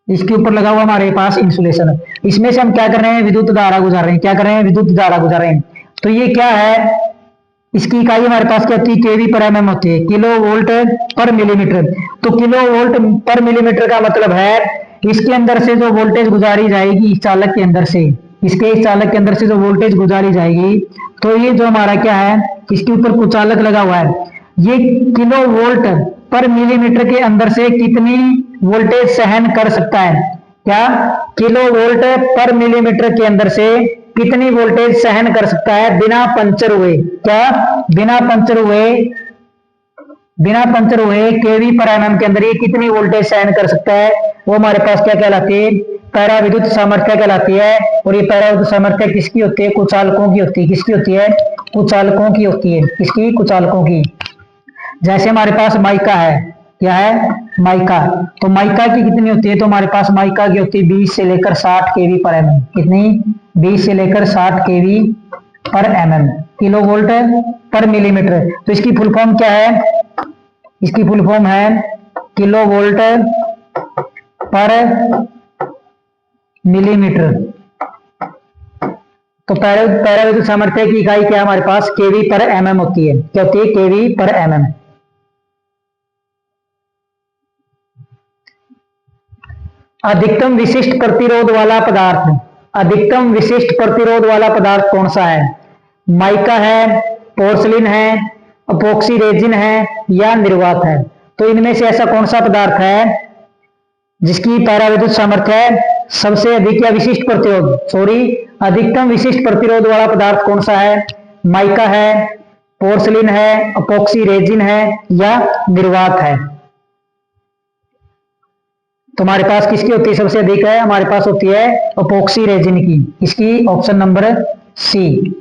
इसके ऊपर लगा हुआ हमारे पास इंसुलेशन। इसमें से हम क्या कर रहे हैं, विद्युत धारा गुजार रहे हैं। क्या कर रहे हैं, विद्युत धारा गुजार रहे हैं। तो ये क्या है, इसकी इकाई हमारे पास क्या होती है, केवी पर एमएम होती है, किलो वोल्ट पर मिलीमीटर। तो किलो वोल्ट पर मिलीमीटर का मतलब है इसके अंदर से जो वोल्टेज गुजारी जाएगी, इस चालक के अंदर से, इसके इस चालक के अंदर से जो वोल्टेज गुजारी जाएगी, तो ये जो हमारा क्या है, इसके ऊपर कुचालक लगा हुआ है, ये किलो वोल्ट पर मिलीमीटर के अंदर से कितनी वोल्टेज सहन कर सकता है। क्या, किलो वोल्ट पर मिलीमीटर के अंदर से कितनी वोल्टेज सहन कर सकता है बिना पंचर हुए। क्या, बिना पंचर हुए, बिना पंचर हुए केवी पर एमएम के अंदर ये कितनी वोल्टेज सहन कर सकता है, वो हमारे पास क्या कहलाती है, पैराविद्युत सामर्थ्य कहलाती है। और ये पैराविद्युत सामर्थ्य किसकी होती है, कुचालकों की होती है। किसकी होती है, कुचालकों की होती है। किसकी, कुचालकों की। जैसे हमारे पास माइका है, क्या है, माइका। तो माइका की कितनी होती है, तो हमारे पास माइका की होती है 20 से लेकर 60 केवी पर एमएम। कितनी, 20 से लेकर 60 केवी पर एमएम, किलो वोल्ट पर मिलीमीटर। तो इसकी फुल फॉर्म क्या है, इसकी फुल फॉर्म है किलो वोल्ट पर मिलीमीटर। तो पैराविद्युत सामर्थ्य की इकाई क्या हमारे पास, केवी पर एमएम होती है। क्या होती है, केवी पर एमएम। अधिकतम विशिष्ट प्रतिरोध वाला पदार्थ, अधिकतम विशिष्ट प्रतिरोध वाला पदार्थ कौन सा है, माइका है, पोर्सलिन है, अपोक्सी रेजिन है या निर्वात है। तो इनमें से ऐसा कौन सा पदार्थ है जिसकी पैराविद्युत सामर्थ्य सबसे अधिक, या विशिष्ट प्रतिरोध, सॉरी, अधिकतम विशिष्ट प्रतिरोध वाला पदार्थ कौन सा है, माइका है, पोर्सलिन है, अपोक्सी रेजिन है या निर्वात है। तो हमारे पास किसकी होती है सबसे अधिक है, हमारे पास होती है अपोक्सी रेजिन की। इसकी ऑप्शन नंबर सी।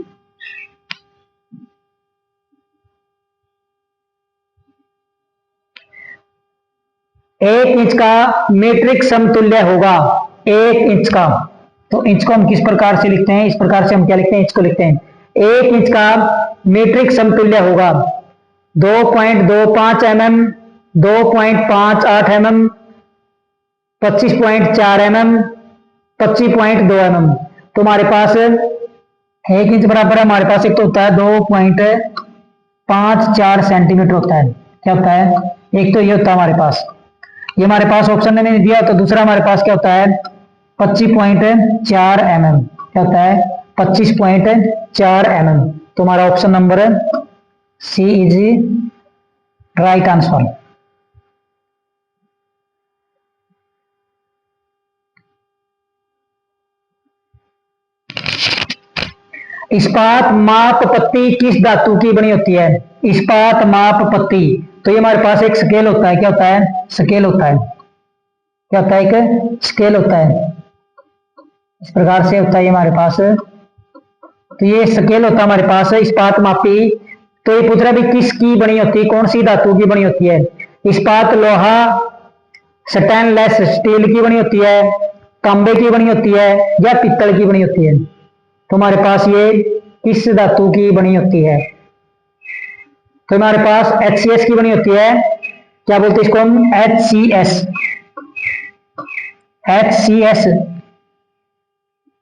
एक इंच का मीट्रिक समतुल्य होगा, एक इंच का। तो इंच को हम किस प्रकार से लिखते हैं, इस प्रकार से हम क्या लिखते हैं, इंच को लिखते हैं। एक इंच का मीट्रिक समतुल्य होगा 2.25 mm, 2.58 mm, 25.4 mm, 25.2 mm। तो हमारे पास एक इंच बराबर है, हमारे पास एक तो होता है 2.54 सेंटीमीटर होता है। क्या होता है, एक तो ये होता है हमारे पास, ये हमारे पास ऑप्शन ने नहीं दिया। तो दूसरा हमारे पास क्या होता है, 25.4 mm। क्या होता है, 25.4 mm। तो हमारा option number C is right answer. इस्पात माप पत्ती किस धातु की बनी होती है, इस्पात माप पत्ती। तो ये हमारे पास एक स्केल होता है। क्या होता है, स्केल होता है। क्या होता है, एक स्केल होता है, इस प्रकार से होता है ये हमारे पास। तो ये स्केल होता है हमारे पास, इस्पात मापी। तो ये पूछ रहा भी किसकी बनी होती है, कौन सी धातु की बनी होती है। इस्पात लोहा, स्टेनलेस स्टील की बनी होती है, तांबे की बनी होती है या पीतल की बनी होती है। तो हमारे पास ये किस धातु की बनी होती है, तो हमारे पास HCS की बनी होती है। क्या बोलते हैं इसको हम, HCS। HCS,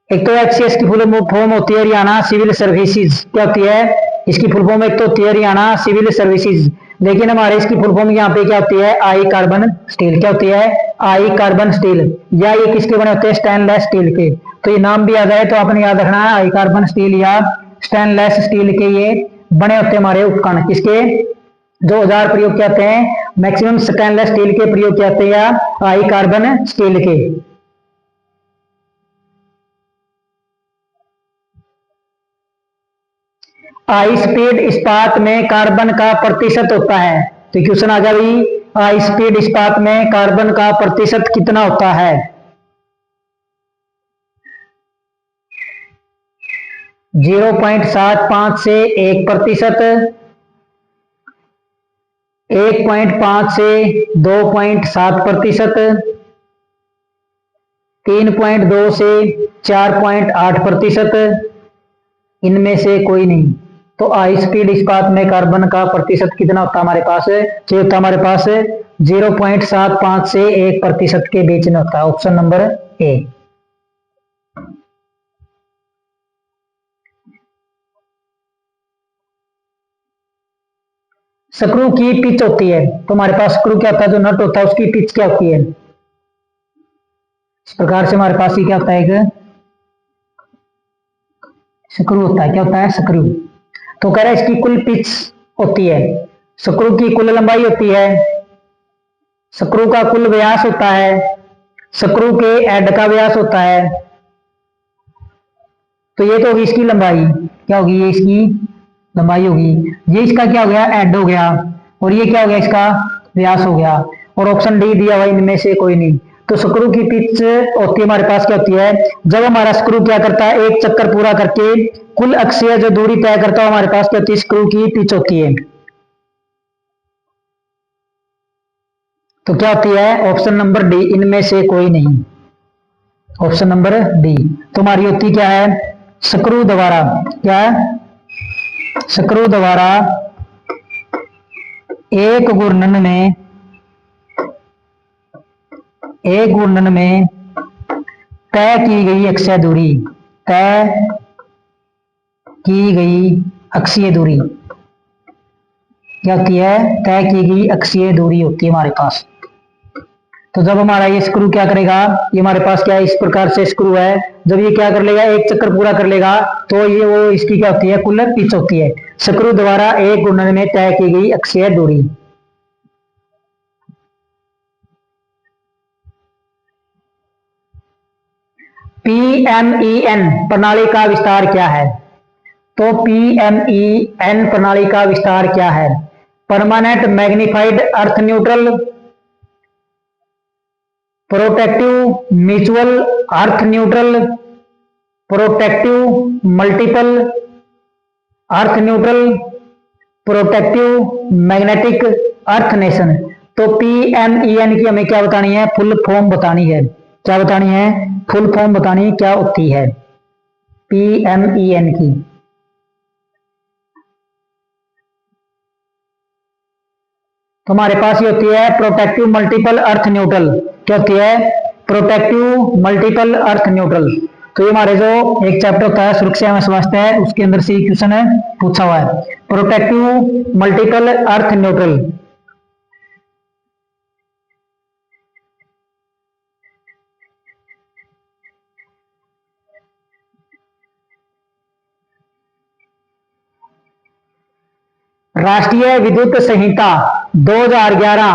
एक तो HCS की फुल फॉर्म होती है हरियाणा सिविल सर्विसेज। क्या होती है, इसकी फुल फॉर्म एक तो होती है हरियाणा सिविल सर्विसेज, लेकिन हमारे इसकी फुल फॉर्म यहाँ पे क्या होती है, आई कार्बन स्टील। क्या होती है, आई कार्बन स्टील। या ये किसके बने होते हैं, स्टेनलेस स्टील के। तो ये नाम भी आ जाए तो आपने याद रखना है, आई कार्बन स्टील या स्टेनलेस स्टील के ये बने होते हैं हमारे उपकरण। किसके, जो औजार प्रयोग किए जाते हैं, मैक्सिमम स्टेनलेस स्टील के प्रयोग किए जाते हैं या आई कार्बन स्टील के। हाई स्पीड इस्पात में कार्बन का प्रतिशत होता है। तो क्वेश्चन आ गया भाई, हाई स्पीड इस्पात में कार्बन का प्रतिशत कितना होता है। 0.75 से 1%, 1.5 से 2.7%, 3.2 से 4.8%, इनमें से कोई नहीं। तो हाई स्पीड इस्पात में कार्बन का प्रतिशत कितना होता है हमारे पास, ये होता है हमारे पास 0.75 से 1% के बीच में होता है। Option number A. स्क्रू की पिच होती है। तो हमारे पास स्क्रू क्या होता है, जो नट होता है उसकी पिच क्या होती है। इस प्रकार से हमारे पास ये क्या होता है, एक स्क्रू होता है। क्या होता है, स्क्रू। तो कह रहे हैं इसकी कुल पिच होती है, स्क्रू की कुल लंबाई होती है, स्क्रू का कुल व्यास होता है, स्क्रू के हेड का व्यास होता है। तो ये तो होगी इसकी लंबाई। क्या होगी, ये इसकी लंबाई होगी। ये इसका क्या हो गया, हेड हो गया, और ये क्या हो गया, इसका व्यास हो गया। और ऑप्शन डी दिया हुआ इनमें से कोई नहीं। तो स्क्रू की पिच होती है हमारे पास, क्या होती है, जब हमारा स्क्रू क्या करता है, एक चक्कर पूरा करके कुल अक्षीय जो दूरी तय करता है हमारे पास क्या होती है, स्क्रू की पिच होती है। तो क्या होती है ऑप्शन नंबर डी, इनमें से कोई नहीं। Option number D. तो हमारी होती क्या है, स्क्रू द्वारा, क्या है, स्क्रू द्वारा एक घूर्णन में तय की गई अक्षीय दूरी, तय की गई अक्षीय दूरी क्या होती है, तय की गई अक्षीय दूरी होती है हमारे पास। तो जब हमारा ये स्क्रू क्या करेगा, ये हमारे पास क्या है, इस प्रकार से स्क्रू है, जब ये क्या कर लेगा, एक चक्कर पूरा कर लेगा, तो ये वो इसकी क्या होती है, कुल पिच होती है। स्क्रू द्वारा एक घूर्णन में तय की गई अक्षीय दूरी। PMEN प्रणाली का विस्तार क्या है? तो PMEN प्रणाली का विस्तार क्या है? परमानेंट मैग्नीफाइड अर्थ न्यूट्रल, प्रोटेक्टिव म्यूचुअल अर्थ न्यूट्रल, प्रोटेक्टिव मल्टीपल अर्थ न्यूट्रल, प्रोटेक्टिव मैग्नेटिक अर्थ नेशन। तो PMEN की हमें क्या बतानी है, फुल फॉर्म बतानी है। क्या बतानी है, फुल फॉर्म बतानी है, क्या होती है PMEN की। तो हमारे पास ये होती है प्रोटेक्टिव मल्टीपल अर्थ न्यूट्रल। क्या होती है, प्रोटेक्टिव मल्टीपल अर्थ न्यूट्रल। तो ये हमारे जो एक चैप्टर होता है सुरक्षा एवं स्वास्थ्य है, उसके अंदर से क्वेश्चन है पूछा हुआ है, प्रोटेक्टिव मल्टीपल अर्थ न्यूट्रल। राष्ट्रीय विद्युत संहिता 2011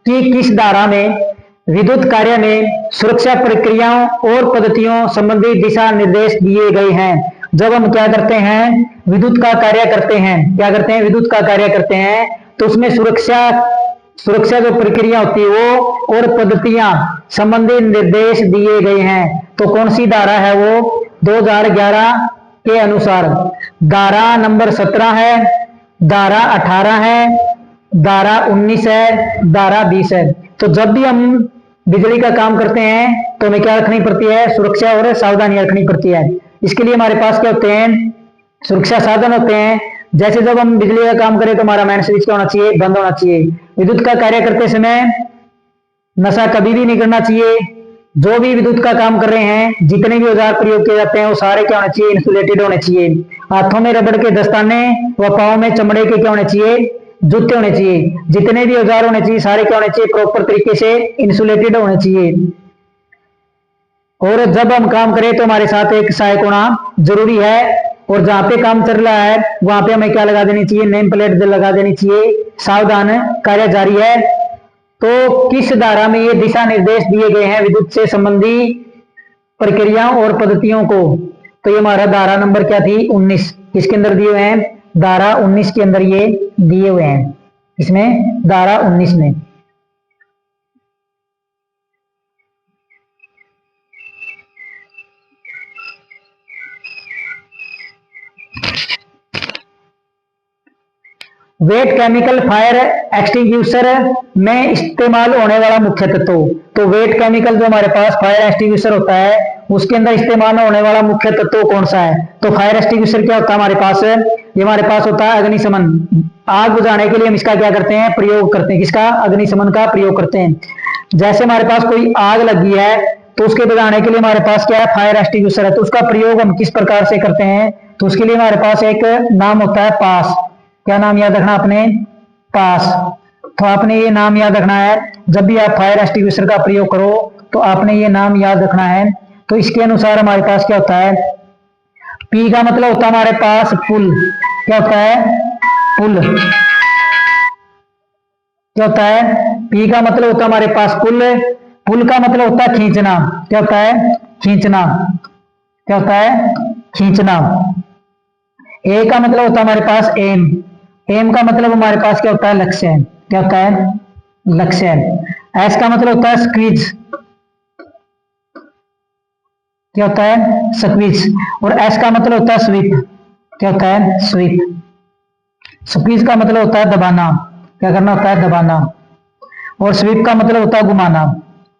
की किस धारा में विद्युत कार्य में सुरक्षा प्रक्रियाओं और पद्धतियों संबंधी दिशा निर्देश दिए गए हैं? जब हम क्या करते हैं, विद्युत का कार्य करते हैं, क्या करते हैं, विद्युत का कार्य करते हैं, तो उसमें सुरक्षा जो प्रक्रिया होती है वो और पद्धतियां संबंधी निर्देश दिए गए हैं। तो कौन सी धारा है वो, 2011 के अनुसार धारा नंबर 17 है, धारा 18 है, धारा 19 है, धारा 20 है। तो जब भी हम बिजली का काम करते हैं तो हमें क्या रखनी पड़ती है, सुरक्षा और सावधानी रखनी पड़ती है। इसके लिए हमारे पास क्या होते हैं, सुरक्षा साधन होते हैं। जैसे जब हम बिजली का काम करें तो हमारा मेन स्विच क्या होना चाहिए, बंद होना चाहिए। विद्युत का कार्य करते समय नशा कभी भी नहीं करना चाहिए। जो भी विद्युत का काम कर रहे हैं, जितने भी औजार प्रयोग किए जाते हैं वो सारे क्या होने चाहिए, इंसुलेटेड होने चाहिए। हाथों में रबड़ के दस्ताने व पाँव में चमड़े के क्या होने चाहिए, जूते होने चाहिए। जितने भी औजार होने चाहिए सारे क्या होने चाहिए, प्रॉपर तरीके से इंसुलेटेड होने चाहिए। और जब हम काम करें तो हमारे साथ एक सहायक होना जरूरी है। और जहां पे काम चल रहा है वहां पे हमें क्या लगा देनी चाहिए, नेम प्लेट लगा देनी चाहिए, सावधान कार्य जारी है। तो किस धारा में ये दिशा निर्देश दिए गए हैं विद्युत से संबंधी प्रक्रियाओं और पद्धतियों को? तो ये हमारा धारा नंबर क्या थी, 19। किसके अंदर दिए हुए हैं, धारा 19 के अंदर ये दिए हुए हैं। इसमें धारा 19 में वेट केमिकल फायर एक्सटिंग्विशर में इस्तेमाल होने वाला मुख्य तत्व। तो वेट केमिकल जो हमारे पास फायर एक्सटिंग्विशर होता है उसके अंदर इस्तेमाल होने वाला मुख्य तत्व कौन सा है? तो फायर एक्सटिंग्विशर क्या होता है हमारे पास, ये हमारे पास होता है अग्निशमन। आग बुझाने के लिए हम इसका क्या करते हैं, प्रयोग करते हैं। किसका, अग्निशमन का प्रयोग करते हैं। जैसे हमारे पास कोई आग लगी है तो उसके बुझाने के लिए हमारे पास क्या है, फायर एक्सटिंग्विशर है। तो उसका प्रयोग हम किस प्रकार से करते हैं, तो उसके लिए हमारे पास एक नाम होता है पास। क्या नाम याद रखना आपने, पास। तो आपने ये नाम याद रखना है, जब भी आप फायर एक्सटिंग्विशर का प्रयोग करो तो आपने ये नाम याद रखना है। तो इसके अनुसार हमारे पास क्या होता है, पी का मतलब होता है हमारे पास पुल। क्या होता है, पुल। क्या होता है, पी का मतलब होता है हमारे पास पुल। पुल का मतलब होता है खींचना। क्या होता है, खींचना। क्या होता है, खींचना। ए का मतलब होता है हमारे पास एम। एम का मतलब हमारे पास क्या होता है, लक्ष्य। क्या होता है, लक्ष्य। एस का मतलब होता है स्क्वीज। क्या होता है, स्क्वीज। और एस का मतलब होता है स्वीप। क्या होता है, स्वीप। स्क्वीज का मतलब होता है दबाना। क्या करना होता है, दबाना। और स्वीप का मतलब होता है घुमाना।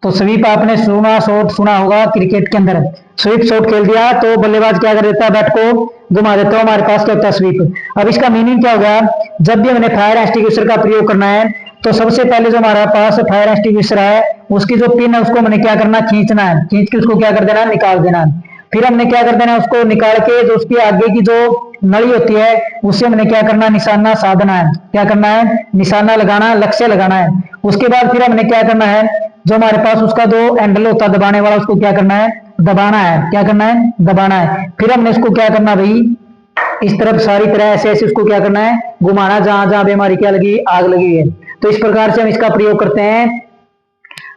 तो स्वीप आपने सुना, शॉट सुना होगा क्रिकेट के अंदर, स्वीप शॉट खेल दिया तो बल्लेबाज क्या कर देता है, बैट को घुमा देता है, हमारे पास क्या होता है, स्वीप। अब इसका मीनिंग क्या होगा, जब भी हमने फायर एक्सटिंग्विशर का प्रयोग करना है तो सबसे पहले जो हमारे पास फायर एक्सटिंग्विशर है उसकी जो पिन है उसको हमने क्या करना, खींचना है, खींच के उसको क्या कर देना, निकाल देना। फिर हमने क्या कर देना, उसको निकाल के जो उसकी आगे की जो नली होती है उससे हमने क्या करना, निशाना साधना है, क्या करना है, निशाना लगाना, लक्ष्य लगाना है। उसके बाद फिर हमने क्या करना है, जो हमारे पास उसका जो हैंडल होता है दबाने वाला उसको क्या करना है, दबाना है, क्या करना है, दबाना है। फिर हमने इसको क्या करना भाई, इस तरफ सारी तरह ऐसे ऐसे उसको क्या करना है, घुमाना, जहां जहां बीमारी क्या लगी, आग लगी है। तो इस प्रकार से हम इसका प्रयोग करते हैं।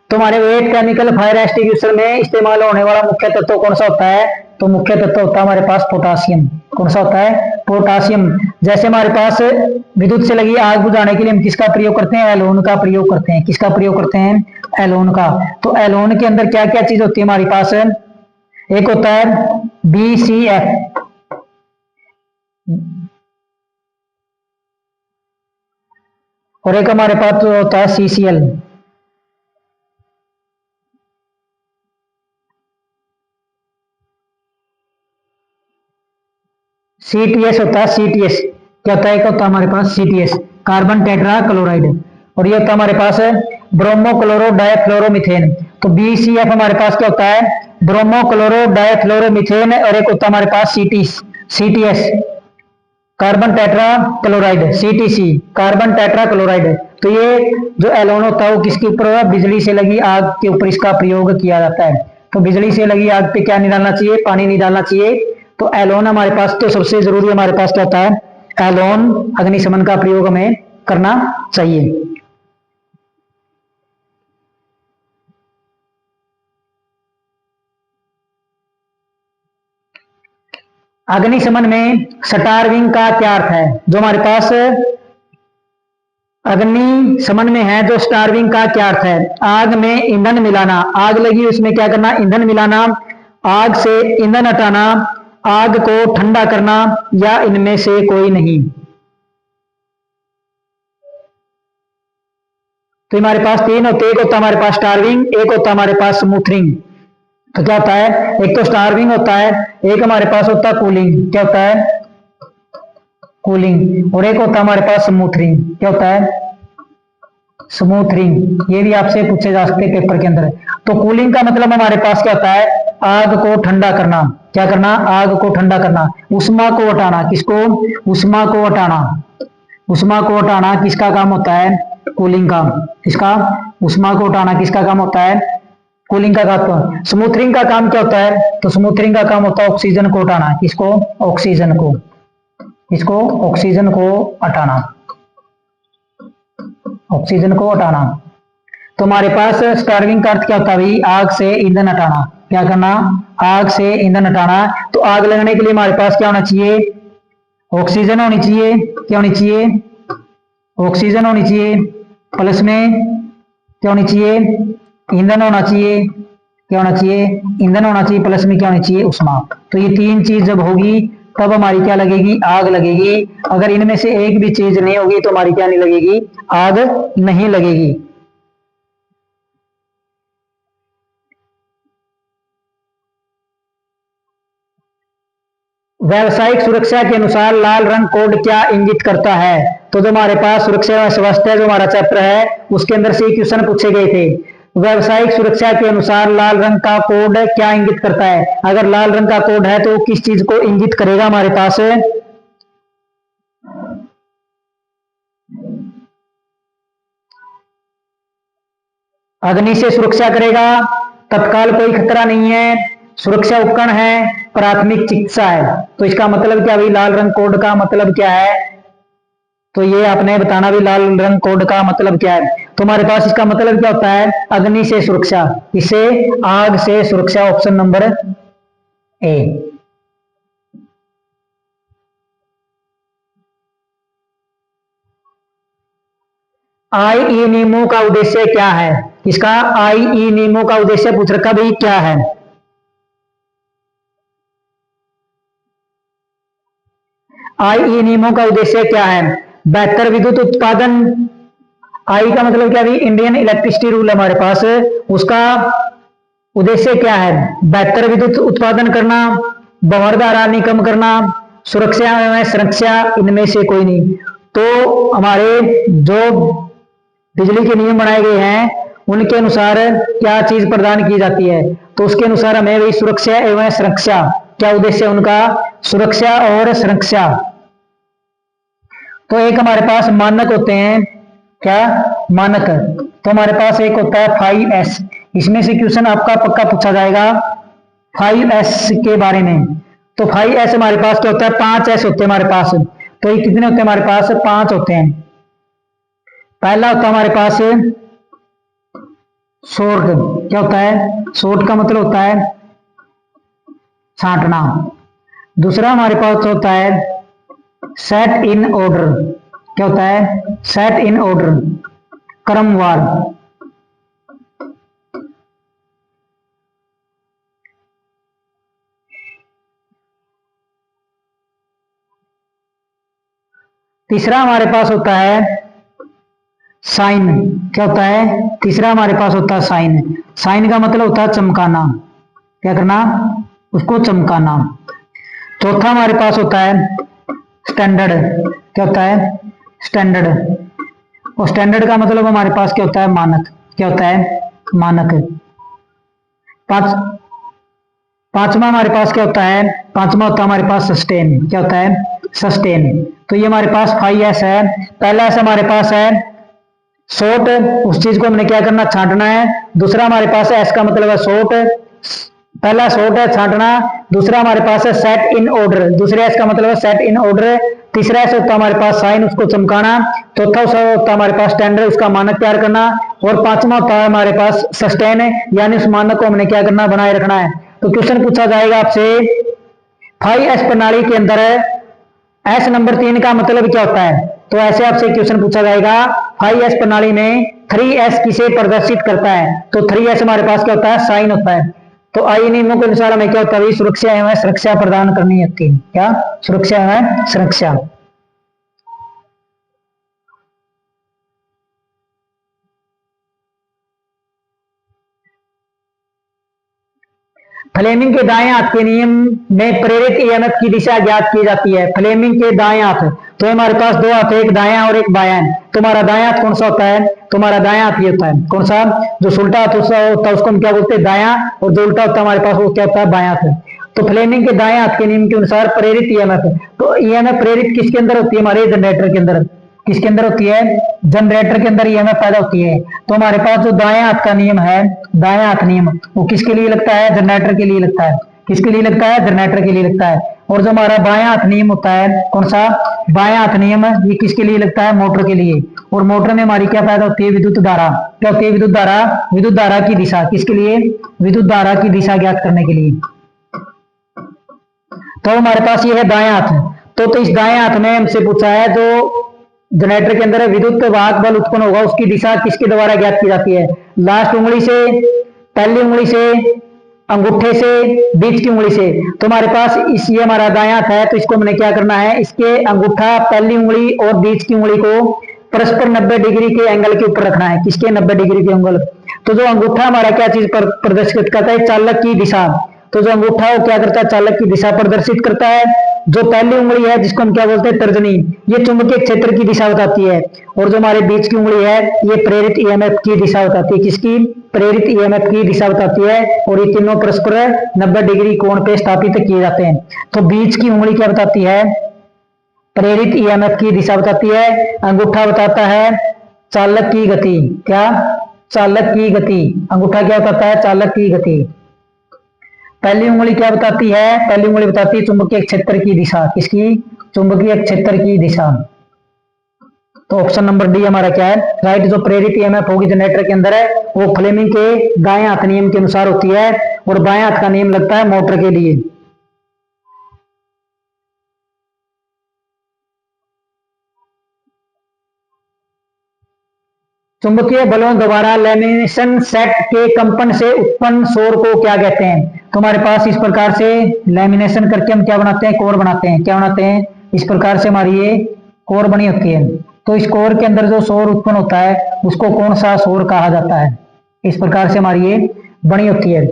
तो हमारे वेट केमिकल फायर एक्सटिंग्विशर में इस्तेमाल होने वाला मुख्य तत्व कौन सा होता है, तो मुख्य तत्व होता है हमारे पास पोटासियम। कौन सा होता है, पोटासियम। जैसे हमारे पास विद्युत से लगी आग बुझाने के लिए हम किसका प्रयोग करते हैं, एलोन का प्रयोग करते हैं। किसका प्रयोग करते हैं, एलोन का। तो एलोन के अंदर क्या क्या चीज होती है हमारे पास, एक होता है BCF और एक हमारे पास होता है CCl। CTS होता है, CTS क्या होता है, एक होता है हमारे पास CTS, कार्बन टेट्रा क्लोराइड। और ये होता है हमारे पास ब्रोमो क्लोरो डाइफ्लोरोमीथेन। तो BCF हमारे पास क्या होता है, ब्रोमो क्लोरो डाइफ्लोरोमीथेन। और एक होता है हमारे पास CTS, carbon tetra chloride, CTC, carbon tetra chloride. तो ये जो एलोन होता है वो किसके ऊपर, बिजली से लगी आग के ऊपर इसका प्रयोग किया जाता है। तो बिजली से लगी आग पे क्या नहीं डालना चाहिए, पानी नहीं डालना चाहिए। तो एलोन हमारे पास तो सबसे जरूरी हमारे पास क्या होता है, एलोन अग्निशमन का प्रयोग हमें करना चाहिए। अग्निशमन में स्टारविंग का क्या अर्थ है, जो हमारे पास अग्निशमन में है, जो स्टारविंग का क्या अर्थ है, आग में ईंधन मिलाना, आग लगी उसमें क्या करना, ईंधन मिलाना, आग से ईंधन हटाना, आग को ठंडा करना, या इनमें से कोई नहीं। तो हमारे पास तीन होते हैं, एक होता है हमारे पास स्टारविंग, एक होता है हमारे पास स्मूथरिंग। तो क्या होता है, एक तो स्टारविंग होता है, एक हमारे पास होता है कूलिंग, क्या होता है, कूलिंग। और एक होता है हमारे पास स्मूथरिंग, क्या होता है, स्मूथरिंग। ये भी आपसे पूछे जा सकते हैं पेपर के अंदर। तो कूलिंग का मतलब हमारे पास क्या होता है, आग को ठंडा करना, क्या करना, आग को ठंडा करना, उष्मा को हटाना, किसको, उष्मा को हटाना, उष्मा को हटाना किसका काम होता है, कूलिंग का। किसका, उष्मा को हटाना किसका काम होता है, कूलिंग का काम। स्मूथरिंग का काम क्या होता है, तो स्मूथरिंग का काम होता है ऑक्सीजन को हटाना, किसको, ऑक्सीजन को, इसको ऑक्सीजन को हटाना, ऑक्सीजन को हटाना। तो हमारे पास स्टार्विंग का अर्थ क्या होता है भाई, आग से ईंधन हटाना, क्या करना, आग से ईंधन हटाना। तो आग लगने के लिए हमारे पास क्या होना चाहिए, ऑक्सीजन होनी चाहिए, क्या होनी चाहिए, ऑक्सीजन होनी चाहिए, प्लस में क्या होनी चाहिए, ईंधन होना चाहिए, क्या होना चाहिए, ईंधन होना चाहिए, प्लस में क्या होनी चाहिए, उष्मा। तो ये तीन चीज जब होगी तब हमारी क्या लगेगी, आग लगेगी। अगर इनमें से एक भी चीज नहीं होगी तो हमारी क्या नहीं लगेगी, आग नहीं लगेगी। व्यावसायिक सुरक्षा के अनुसार लाल रंग कोड क्या इंगित करता है। तो जो हमारे पास सुरक्षा व स्वास्थ्य जो हमारा चैप्टर है उसके अंदर से क्वेश्चन पूछे गए थे। व्यावसायिक सुरक्षा के अनुसार लाल रंग का कोड क्या इंगित करता है। अगर लाल रंग का कोड है तो किस चीज को इंगित करेगा हमारे पास, अग्नि से सुरक्षा करेगा, तत्काल कोई खतरा नहीं है, सुरक्षा उपकरण है, प्राथमिक चिकित्सा है। तो इसका मतलब क्या भाई, लाल रंग कोड का मतलब क्या है, तो ये आपने बताना भी लाल रंग कोड का मतलब क्या है। तो हमारे पास इसका मतलब क्या होता है, अग्नि से सुरक्षा, इसे आग से सुरक्षा, ऑप्शन नंबर ए। आईई नियमों का उद्देश्य क्या है, इसका आईई नियमों का उद्देश्य पूछ रखा भाई क्या है। आईई नियमों का उद्देश्य क्या है, बेहतर विद्युत उत्पादन, आई का मतलब क्या भी, इंडियन इलेक्ट्रिसिटी रूल हमारे पास, उसका उद्देश्य क्या है, बेहतर विद्युत उत्पादन करना, बवरदार हानि कम करना, सुरक्षा एवं सुरक्षा, इनमें से कोई नहीं। तो हमारे जो बिजली के नियम बनाए गए हैं उनके अनुसार क्या चीज प्रदान की जाती है, तो उसके अनुसार हमें वही सुरक्षा एवं सुरक्षा, क्या उद्देश्य है उनका, सुरक्षा और सुरक्षा। तो एक हमारे पास मानक होते हैं, क्या मानक, तो हमारे पास एक होता है 5S, इसमें से क्वेश्चन आपका पक्का पूछा जाएगा 5S के बारे में। तो 5S हमारे पास क्या होता है, 5S होते हैं हमारे पास। तो ये कितने होते हैं हमारे पास, 5 होते हैं। पहला होता है हमारे पास शॉर्ट, क्या होता है, शॉर्ट का मतलब होता है छांटना। दूसरा हमारे पास होता है सेट इन ऑर्डर, क्या होता है, सेट इन ऑर्डर, क्रमवार। तीसरा हमारे पास होता है साइन, क्या होता है, तीसरा हमारे पास होता है साइन। साइन का मतलब होता है चमकाना, क्या करना, उसको चमकाना। चौथा हमारे पास होता है स्टैंडर्ड, क्या होता है, स्टैंडर्ड। और स्टैंडर्ड का मतलब हमारे पास क्या होता है, मानक, क्या होता है, मानक। पांचवा हमारे पास क्या होता है, पांचवा होता है हमारे पास सस्टेन, क्या होता है, सस्टेन। तो ये हमारे पास 5S है। पहला एस हमारे पास है शॉर्ट, उस चीज को हमने क्या करना, छांटना है। दूसरा हमारे पास एस का मतलब है शॉर्ट, पहला शॉर्ट है छांटना। दूसरा हमारे पास है सेट इन ऑर्डर, दूसरे एस का मतलब है सेट इन ऑर्डर। तीसरा एस होता है हमारे पास साइन, उसको चमकाना। चौथा होता है हमारे पास स्टैंडर्ड, उसका मानक तैयार करना। और पांचवा होता है हमारे पास सस्टेन, यानी उस मानक को हमने क्या करना, बनाए रखना है। तो क्वेश्चन पूछा जाएगा आपसे 5S प्रणाली के अंदर एस नंबर 3 का मतलब क्या होता है, तो ऐसे आपसे क्वेश्चन पूछा जाएगा 5S प्रणाली में 3S किसे प्रदर्शित करता है, तो 3S हमारे पास क्या होता है, साइन होता है। तो आई नियमों के अनुसार हमें क्या होता है, सुरक्षा एवं सुरक्षा प्रदान करनी होती है, क्या, सुरक्षा एवं सुरक्षा। फ्लेमिंग के दाएं हाथ के नियम में प्रेरित ईएमएफ की दिशा ज्ञात की जाती है। फ्लेमिंग के दाएं हाथ, तो हमारे पास दो हाथ है, एक दायां और एक बायां। तुम्हारा दायां हाथ कौन सा होता है, तुम्हारा दायां हाथ ये होता है, कौन सा, जो उल्टा हाथ होता है उसको हम क्या बोलते हैं, दायां। और जो उल्टा होता है हमारे पास वो क्या होता है, बायां हाथ। तो फ्लेमिंग के दाएं हाथ के नियम के अनुसार प्रेरित ईएमएफ, तो ईएमएफ प्रेरित किसके अंदर होती है, हमारे जनरेटर के अंदर। किसके अंदर होती है, जनरेटर के अंदर ईएमएफ पैदा होती है। तो हमारे पास जो दाएं हाथ का नियम है, दाएं हाथ नियम, वो किसके लिए लगता है, जनरेटर के लिए लगता है। किसके लिए लगता है, जनरेटर के लिए लगता है। और जो हमारा बायां हाथ नियम होता है, कौन सा, बायां हाथ नियम, ये किसके लिए लगता है, मोटर के लिए। और मोटर में हमारी क्या पैदा होती है, विद्युत धारा। क्या होती है, विद्युत धारा। विद्युत धारा की दिशा किसके लिए, विद्युत धारा की दिशा ज्ञात करने के लिए। तो हमारे पास ये है दाएं हाथ। तो इस दाएं हाथ में हमसे पूछा है, जो जनरेटर के अंदर विद्युत वाहक बल उत्पन्न होगा उसकी दिशा किसके द्वारा ज्ञात की जाती है, लास्ट उंगली से, पहली उंगली से, अंगूठे से, बीच की उंगली से। तो हमारे पास इस, ये हमारा दायां हाथ है, तो इसको हमने क्या करना है, इसके अंगूठा, पहली उंगली और बीच की उंगली को परस्पर 90 डिग्री के एंगल के ऊपर रखना है। किसके 90 डिग्री के एंगल। तो जो अंगूठा हमारा क्या चीज पर प्रदर्शित करता है, चालक की दिशा। तो जो अंगूठा है वो क्या करता है, चालक की दिशा प्रदर्शित करता है। जो पहली उंगली है जिसको हम क्या बोलते हैं, तर्जनी, ये चुंबकीय क्षेत्र की दिशा बताती है। और जो हमारे बीच की उंगली है ये प्रेरित ईएमएफ की दिशा बताती है। किसकी, प्रेरित ईएमएफ की दिशा बताती है। और ये तीनों परस्पर 90 डिग्री कोण पे स्थापित किए जाते हैं। तो बीच की उंगली क्या बताती है, प्रेरित ईएमएफ की दिशा बताती है। अंगूठा बताता है चालक की गति, क्या, चालक की गति। अंगूठा क्या बताता है, चालक की गति। पहली उंगली क्या बताती है, पहली उंगली बताती है चुंबकीय क्षेत्र की दिशा। किसकी, चुंबकीय क्षेत्र की दिशा। तो ऑप्शन नंबर डी हमारा क्या है, राइट। जो प्रेरित ईएमएफ होगी जनरेटर के अंदर है वो फ्लेमिंग के दाएं हाथ नियम के अनुसार होती है। और बाएं हाथ का नियम लगता है मोटर के लिए। चुंबकीय बलों द्वारा लैमिनेशन सेट के कंपन से उत्पन्न शोर को क्या कहते हैं। तो हमारे पास इस प्रकार से लैमिनेशन करके हम क्या बनाते हैं, कोर बनाते हैं। क्या बनाते हैं, इस प्रकार से हमारी ये कोर बनी होती है। तो इस कोर के अंदर जो सौर उत्पन्न होता है उसको कौन सा सौर कहा जाता है। इस प्रकार से हमारी ये बनी होती है।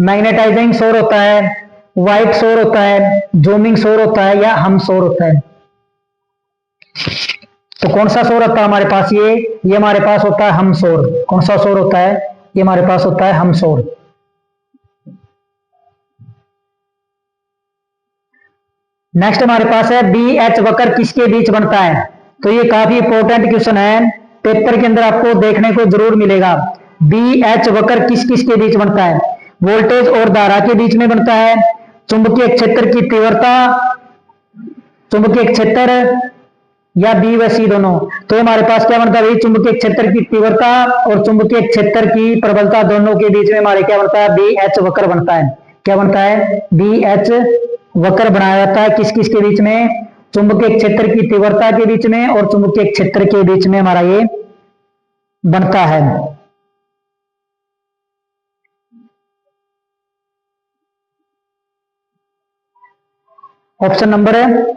मैग्नेटाइजिंग सौर होता है, व्हाइट सौर होता है, जूमिंग सौर होता है या हम सौर होता है। तो कौन सा सौर होता है हमारे पास, ये हमारे पास होता है हम सौर। कौन सा सौर होता है, ये हमारे पास होता है हम सौर। नेक्स्ट हमारे पास है बी एच वक्र किसके बीच बनता है। तो ये काफी इंपॉर्टेंट क्वेश्चन है, पेपर के अंदर आपको देखने को जरूर मिलेगा। बी एच वक्र किस किस के बीच बनता है। वोल्टेज और धारा के बीच में बनता है, चुंबकीय क्षेत्र की तीव्रता, चुंबकीय क्षेत्र या बी व सी दोनों। तो हमारे पास क्या बनता है, चुंबकीय क्षेत्र की तीव्रता और चुंबकीय क्षेत्र की प्रबलता दोनों के बीच में हमारे क्या बनता है, बी एच वक्र बनता है। क्या बनता है, बी एच वक्र बनाया जाता है किस किस के बीच में, चुंबकीय क्षेत्र की तीव्रता के बीच में और चुंबकीय क्षेत्र के बीच में हमारा ये बनता है। Option number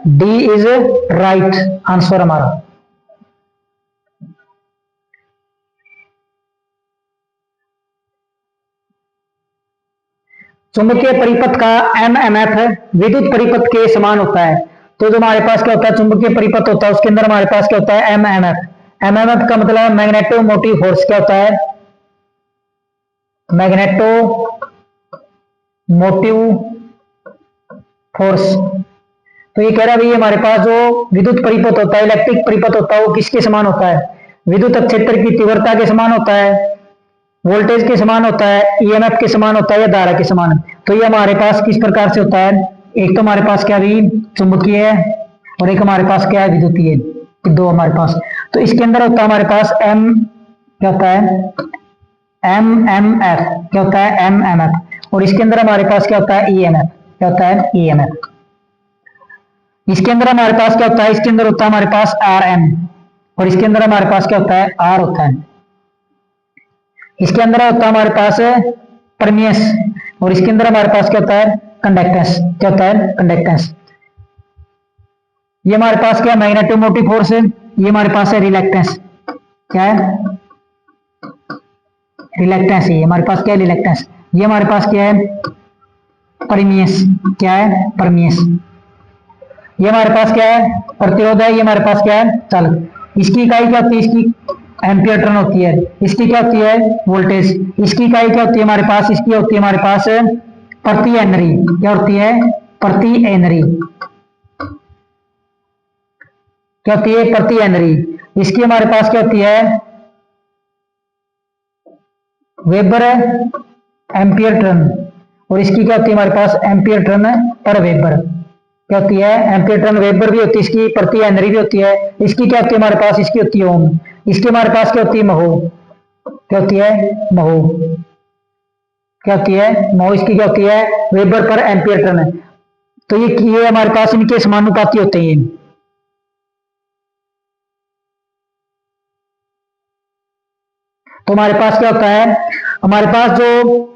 D is right answer हमारा। चुंबकीय परिपथ का एमएमएफ विद्युत परिपथ के समान होता है। तो जो हमारे पास क्या होता है, चुंबकीय परिपथ होता है उसके अंदर हमारे पास क्या होता है, एमएमएफ। एमएमएफ का मतलब है मैग्नेटो मोटिव फोर्स। क्या होता है, मैग्नेटो मोटिव फोर्स। तो ये कह रहा है भाई हमारे पास जो विद्युत परिपथ होता है, इलेक्ट्रिक परिपथ होता है, वो किसके समान होता है, विद्युत क्षेत्र की तीव्रता के समान होता है, वोल्टेज के समान होता है, ईएमएफ के समान होता है या धारा के समान। तो ये हमारे पास किस प्रकार से होता है, एक तो हमारे पास क्या भी चुंबकीय है और एक हमारे पास क्या है विद्युतीय, दो हमारे पास। तो इसके अंदर होता है हमारे पास एम, क्या होता है, एम एम एफ। क्या होता है, एम एम एफ। और इसके अंदर हमारे पास क्या होता है, ईएमएफ। क्या होता है, ईएमएफ। इसके अंदर हमारे पास क्या होता है, इसके अंदर होता है हमारे पास आर एम और इसके अंदर हमारे पास क्या होता है, आर होता है। इसके अंदर होता है हमारे पास परमियस और इसके अंदर हमारे पास क्या होता है, कंडक्टेंस। क्या होता है, कंडक्टेंस। ये हमारे पास क्या है, मैग्नेटो मोटिव फोर्स है। ये हमारे पास है रिलैक्टेंस। क्या है, रिलैक्टेंस। ये हमारे पास क्या है, रिलैक्टेंस। ये हमारे पास क्या है, परमियस। क्या है, परमियस। ये हमारे पास क्या है, प्रतिरोध है। ये हमारे पास क्या है, चालक। इसकी इकाई क्या होती है, इसकी एम्पियर टर्न होती है। इसकी क्या होती है, वोल्टेज। इसकी इकाई क्या होती है हमारे पास, इसकी होती है हमारे पास प्रति हेनरी। क्या होती है, प्रति हेनरी। क्या होती है, प्रति हेनरी। इसकी हमारे पास क्या होती है, वेबर एम्पियर टर्न। और इसकी क्या होती है हमारे पास, एम्पियर टर्न पर वेबर। क्या होती है, एम्पियर टर्न वेबर भी होती है, इसकी प्रति हेनरी भी होती है। इसकी क्या होती है हमारे पास, इसकी होती है ओम। इसकी हमारे पास क्या होती है, महो। क्या होती है, महो। क्या होती है, महो। इसकी क्या होती है, वेबर पर एम्पियर टर्न है। तो ये हमारे पास इनके समानुपाती होते हैं। तो हमारे पास क्या होता है, हमारे पास जो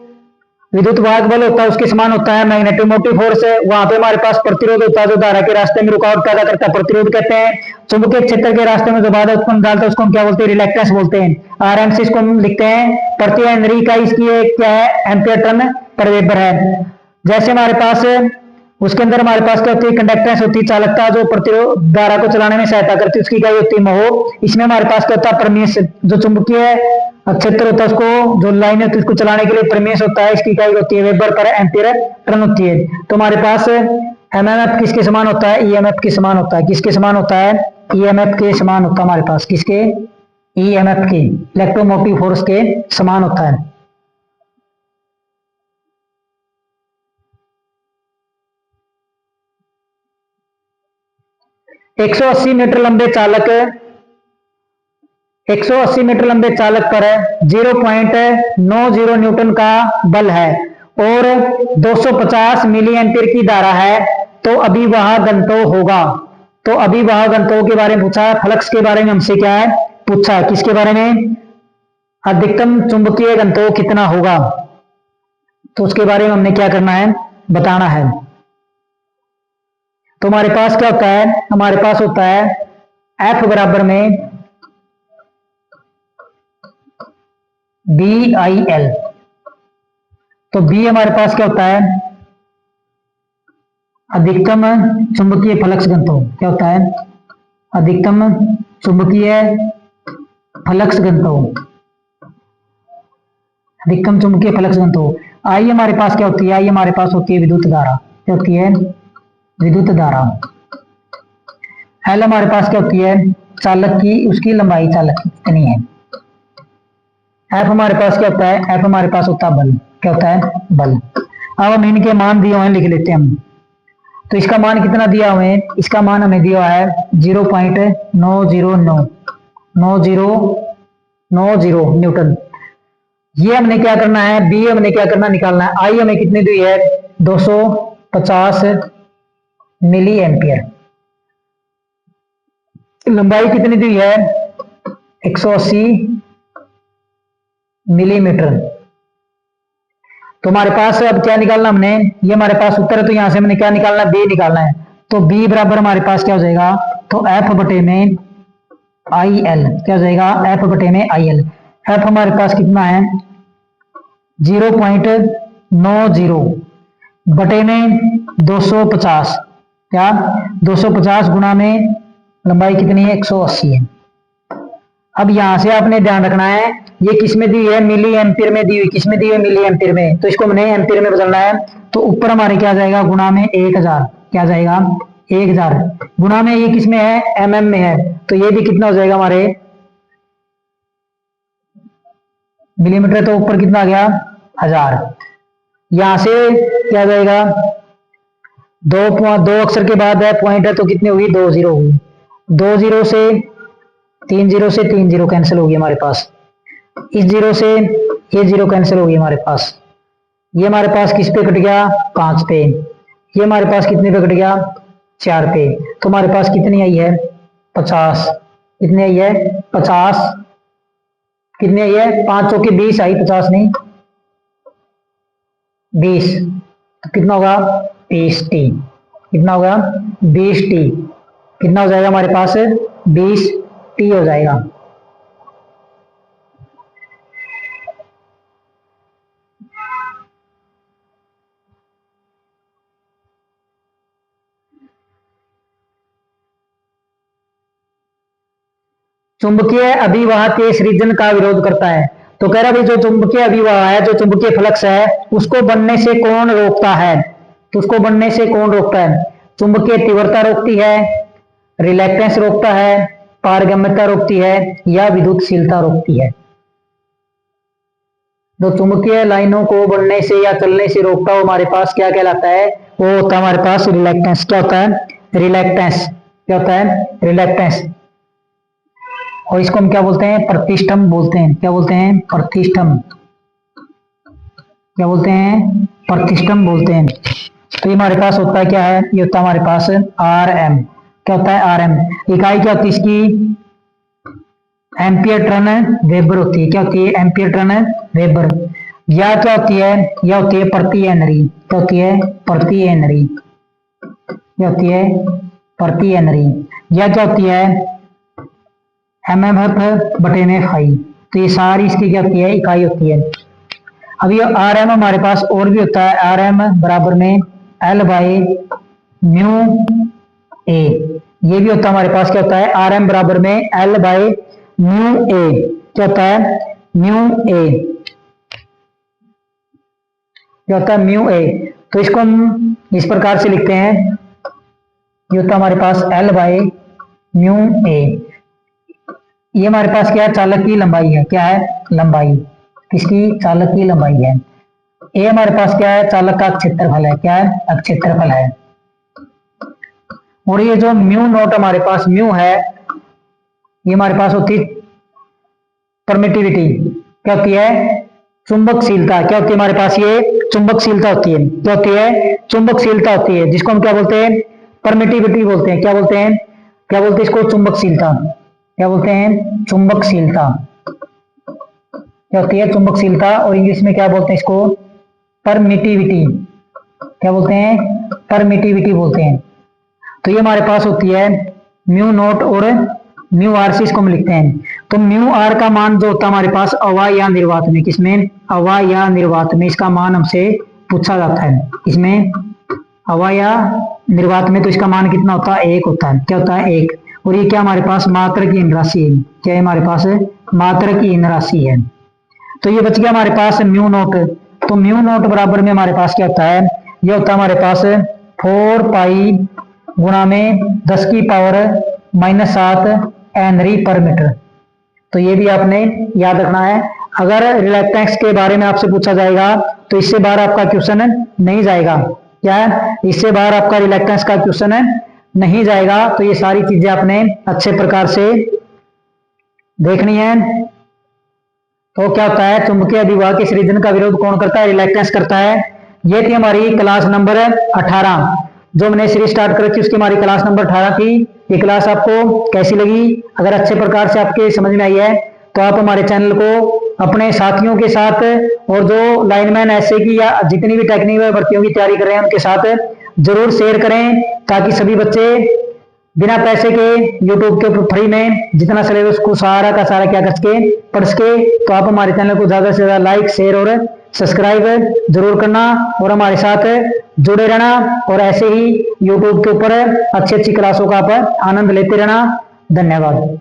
विद्युत वाहक बल होता है उसके समान होता है मैग्नेटोमोटिव फोर्स है। वहां पे हमारे पास प्रतिरोध होता है जो धारा के रास्ते में रुकावट पैदा करता है, प्रतिरोध कहते हैं। चुंबकीय क्षेत्र के रास्ते में जो बाधा उत्पन्न डालता है उसको हम क्या बोलते हैं, रिलैक्टेंस बोलते हैं। आरएम से इसको हम लिखते हैं प्रति हेनरी का, इसकी क्या है, एम्पियर टर्न पर वेबर है। जैसे हमारे पास उसके अंदर हमारे पास क्या होती है, कंडक्टेंस होती है, चालकता जो प्रतिरोध धारा को चलाने में सहायता करती है, उसकी क्या होती है, महो। इसमें हमारे पास क्या होता है, परमेश। जो चुंबकीय क्षेत्र होता है उसको, जो लाइन है उसको चलाने के लिए परमेश होता है। इसकी इकाई होती है वेबर पर एम्पियर टर्न होती है। तो हमारे पास एमएमएफ किसके समान होता है, ईएमएफ के समान होता है। किसके समान होता है, ईएमएफ के समान होता है हमारे पास। किसके, ईएमएफ के, इलेक्ट्रोमोटिव फोर्स के समान होता है। एक 180 मीटर लंबे चालक 180 मीटर लंबे चालक पर 0.90 न्यूटन का बल है और 250 मिली एम्पीयर की धारा है, तो अभी वह घनत्व होगा। तो अभी वह घनत्व के बारे में पूछा है, फ्लक्स के बारे में हमसे क्या है पूछा है, किसके बारे में, अधिकतम चुंबकीय घनत्व कितना होगा। तो उसके बारे में हमने क्या करना है, बताना है। तो हमारे पास क्या होता है, हमारे पास होता है एफ बराबर में बी आई एल। तो बी हमारे पास क्या होता है, अधिकतम चुंबकीय फ्लक्स घनत्व। क्या होता है, अधिकतम चुंबकीय फ्लक्स घनत्व, अधिकतम चुंबकीय फ्लक्स घनत्व। आई हमारे पास क्या होती है, आई हमारे पास होती है विद्युत धारा। क्या होती है, विद्युत धारा। एल हमारे पास क्या होती है, चालक की, उसकी लंबाई, चालक की कितनी है। एफ हमारे पास क्या होता है, एफ हमारे पास होता है बल। क्या होता है, बल। अब हम इनके मान दिए हुए हैं, लिख लेते हैं हम। तो इसका मान कितना दिया हुआ है, इसका मान हमें दिया हुआ है 0.909 न्यूटन। ये हमने क्या करना है, बी हमने क्या करना, निकालना है। आई हमें कितनी दी है, 250 मिली एम्पियर। लंबाई कितनी दी है, 180 मिलीमीटर। तो हमारे पास अब क्या निकालना हमने, ये हमारे पास उत्तर है, तो यहां से हमने क्या निकालना है, बी निकालना है। तो बी बराबर हमारे पास क्या हो जाएगा, तो एफ बटे में आई एल। क्या हो जाएगा, एफ बटे में आई एल। एफ हमारे पास कितना है, 0.90 बटे में 250। क्या, 250 गुना में लंबाई कितनी है, 180 है। अब यहां से आपने ध्यान रखना है, ये किस में दी है, मिली एम्पियर में दी हुई। किस में दी हुई, मिली एम्पियर में। तो इसको हमने एम्पियर में बदलना है। तो ऊपर हमारे क्या जाएगा, गुना में 1000। क्या जाएगा, 1000 गुना में, ये किस में है, एमएम में है। तो ये भी कितना हो जाएगा हमारे, मिलीमीटर। तो ऊपर कितना आ गया, 1000। यहां से क्या जाएगा, दो अक्षर के बाद है पॉइंट है, तो कितनी होगी, 2 जीरो होगी। 2 जीरो से 3 जीरो से 3 जीरो कैंसिल होगी हमारे पास। इस जीरो से ये जीरो कैंसिल होगी हमारे पास। ये हमारे पास किस पे कट गया, 5 पे। ये हमारे पास कितने पे कट गया, 4 पे। तो हमारे पास कितनी आई है, 50। कितनी आई है, 50। कितनी आई है, 5 चौके 20 आई, 50 नहीं, 20। तो कितना होगा, 20 टी। कितना होगा, 20 टी। कितना हो जाएगा हमारे पास, 20 टी हो जाएगा। चुंबकीय अभिवाह के सृजन का विरोध करता है। तो कह रहा भाई, जो चुंबकीय अभिवाह है, जो चुंबकीय फ्लक्स है, उसको बनने से कौन रोकता है। तो उसको बनने से कौन रोकता है, चुंबकीय तीव्रता रोकती है, रिलैक्टेंस रोकता है, पारगम्यता रोकती है, या विद्युतशीलता रोकती है। जो चुंबकीय लाइनों को बनने से या चलने से रोकता है, हमारे पास क्या कहलाता है, वो होता है हमारे पास रिलैक्टेंस। क्या होता है, रिलैक्टेंस। क्या होता है, रिलैक्टेंस। और इसको हम क्या बोलते हैं, प्रतिष्ठम बोलते हैं। क्या बोलते हैं, प्रतिष्ठम। क्या बोलते हैं, प्रतिष्ठम बोलते हैं। तो ये हमारे पास होता है क्या है, ये होता है हमारे पास आर एम। क्या होता है, आर एम। इकाई क्या होती है इसकी, एम्पियर टर्न वेबर होती है। क्या होती है, एम्पियर टर्न वेबर। या क्या होती है, या होती है प्रति हेनरी। क्या होती है, प्रति हेनरी। क्या होती है, प्रति हेनरी। या क्या होती है, एमएफ बटे में फाई। तो ये सारी इसकी क्या होती है, इकाई होती है। अब ये आर एम हमारे पास और भी होता है, आर एम बराबर में एल बाई म्यू ए। ये भी होता है हमारे पास, क्या होता है, आर एम बराबर में एल बाई म्यू ए। क्या होता है, म्यू ए। क्या होता है, म्यू ए। तो इसको हम इस प्रकार से लिखते हैं, ये होता है हमारे पास एल बाई म्यू ए। ये हमारे पास क्या है, चालक की लंबाई है। क्या है, लंबाई, किसकी, चालक की लंबाई है। ए हमारे पास क्या है, चालक का क्षेत्रफल है। क्या है, क्षेत्रफल है। और ये जो म्यू नोट हमारे पास म्यू है, ये हमारे पास होती परमिटिविटी। क्या होती है, चुंबकशीलता। क्या होती है हमारे पास, ये चुंबकशीलता होती है। क्या होती है, चुंबकशीलता होती है, जिसको हम क्या बोलते हैं, परमिटिविटी बोलते हैं। क्या बोलते हैं, क्या बोलते हैं इसको, चुंबकशीलता। क्या बोलते हैं, चुंबकशीलता। क्या होती है, चुंबकशीलता। और इंग्लिश में क्या बोलते हैं इसको, परमिटिविटी। क्या बोलते हैं, परमिटिविटी बोलते हैं। तो ये हमारे पास होती है म्यू नोट और म्यू आर से इसको हम लिखते हैं। तो म्यू आर का मान जो होता है हमारे पास अवाय या निर्वात में, किसमें, अवाय या निर्वात में इसका मान हमसे पूछा जाता है। इसमें अवाय या निर्वात में तो इसका मान कितना होता है, 1 होता है। क्या होता है, 1। और ये क्या हमारे पास मात्रहीन राशि है। क्या है हमारे पास, मात्रहीन राशि है। तो ये बच गया हमारे पास म्यू नोट। तो म्यू नोट बराबर में हमारे पास क्या होता है, ये होता है हमारे पास 4 पाई गुणा में 10 की पावर -7 हेनरी पर मीटर। तो ये भी आपने याद रखना है। अगर रिलैक्टेंस के बारे में आपसे पूछा जाएगा तो इससे बाहर आपका क्वेश्चन नहीं जाएगा। क्या है, इससे बाहर आपका रिलैक्टेंस का क्वेश्चन नहीं जाएगा। तो ये सारी चीजें आपने अच्छे प्रकार से देखनी है। तो क्या होता है, चुंबकीय अधिवाह के सृजन का विरोध कौन करता है, रिलैक्टेंस करता है। ये थी हमारी क्लास नंबर 18 जो मैंने सीरीज स्टार्ट कर रखी, उसकी हमारी क्लास नंबर 18 थी। ये क्लास आपको कैसी लगी, अगर अच्छे प्रकार से आपके समझ में आई है तो आप हमारे चैनल को अपने साथियों के साथ और जो लाइनमैन ऐसे की या जितनी भी टेक्निकल भर्तियों की तैयारी कर रहे हैं उनके साथ जरूर शेयर करें, ताकि सभी बच्चे बिना पैसे के YouTube के फ्री में जितना सिलेबस को सारा का सारा क्या कर सके, पढ़ सके। तो आप हमारे चैनल को ज्यादा से ज्यादा लाइक, शेयर और सब्सक्राइब जरूर करना और हमारे साथ जुड़े रहना। और ऐसे ही YouTube के ऊपर अच्छी अच्छी क्लासों का आप आनंद लेते रहना। धन्यवाद।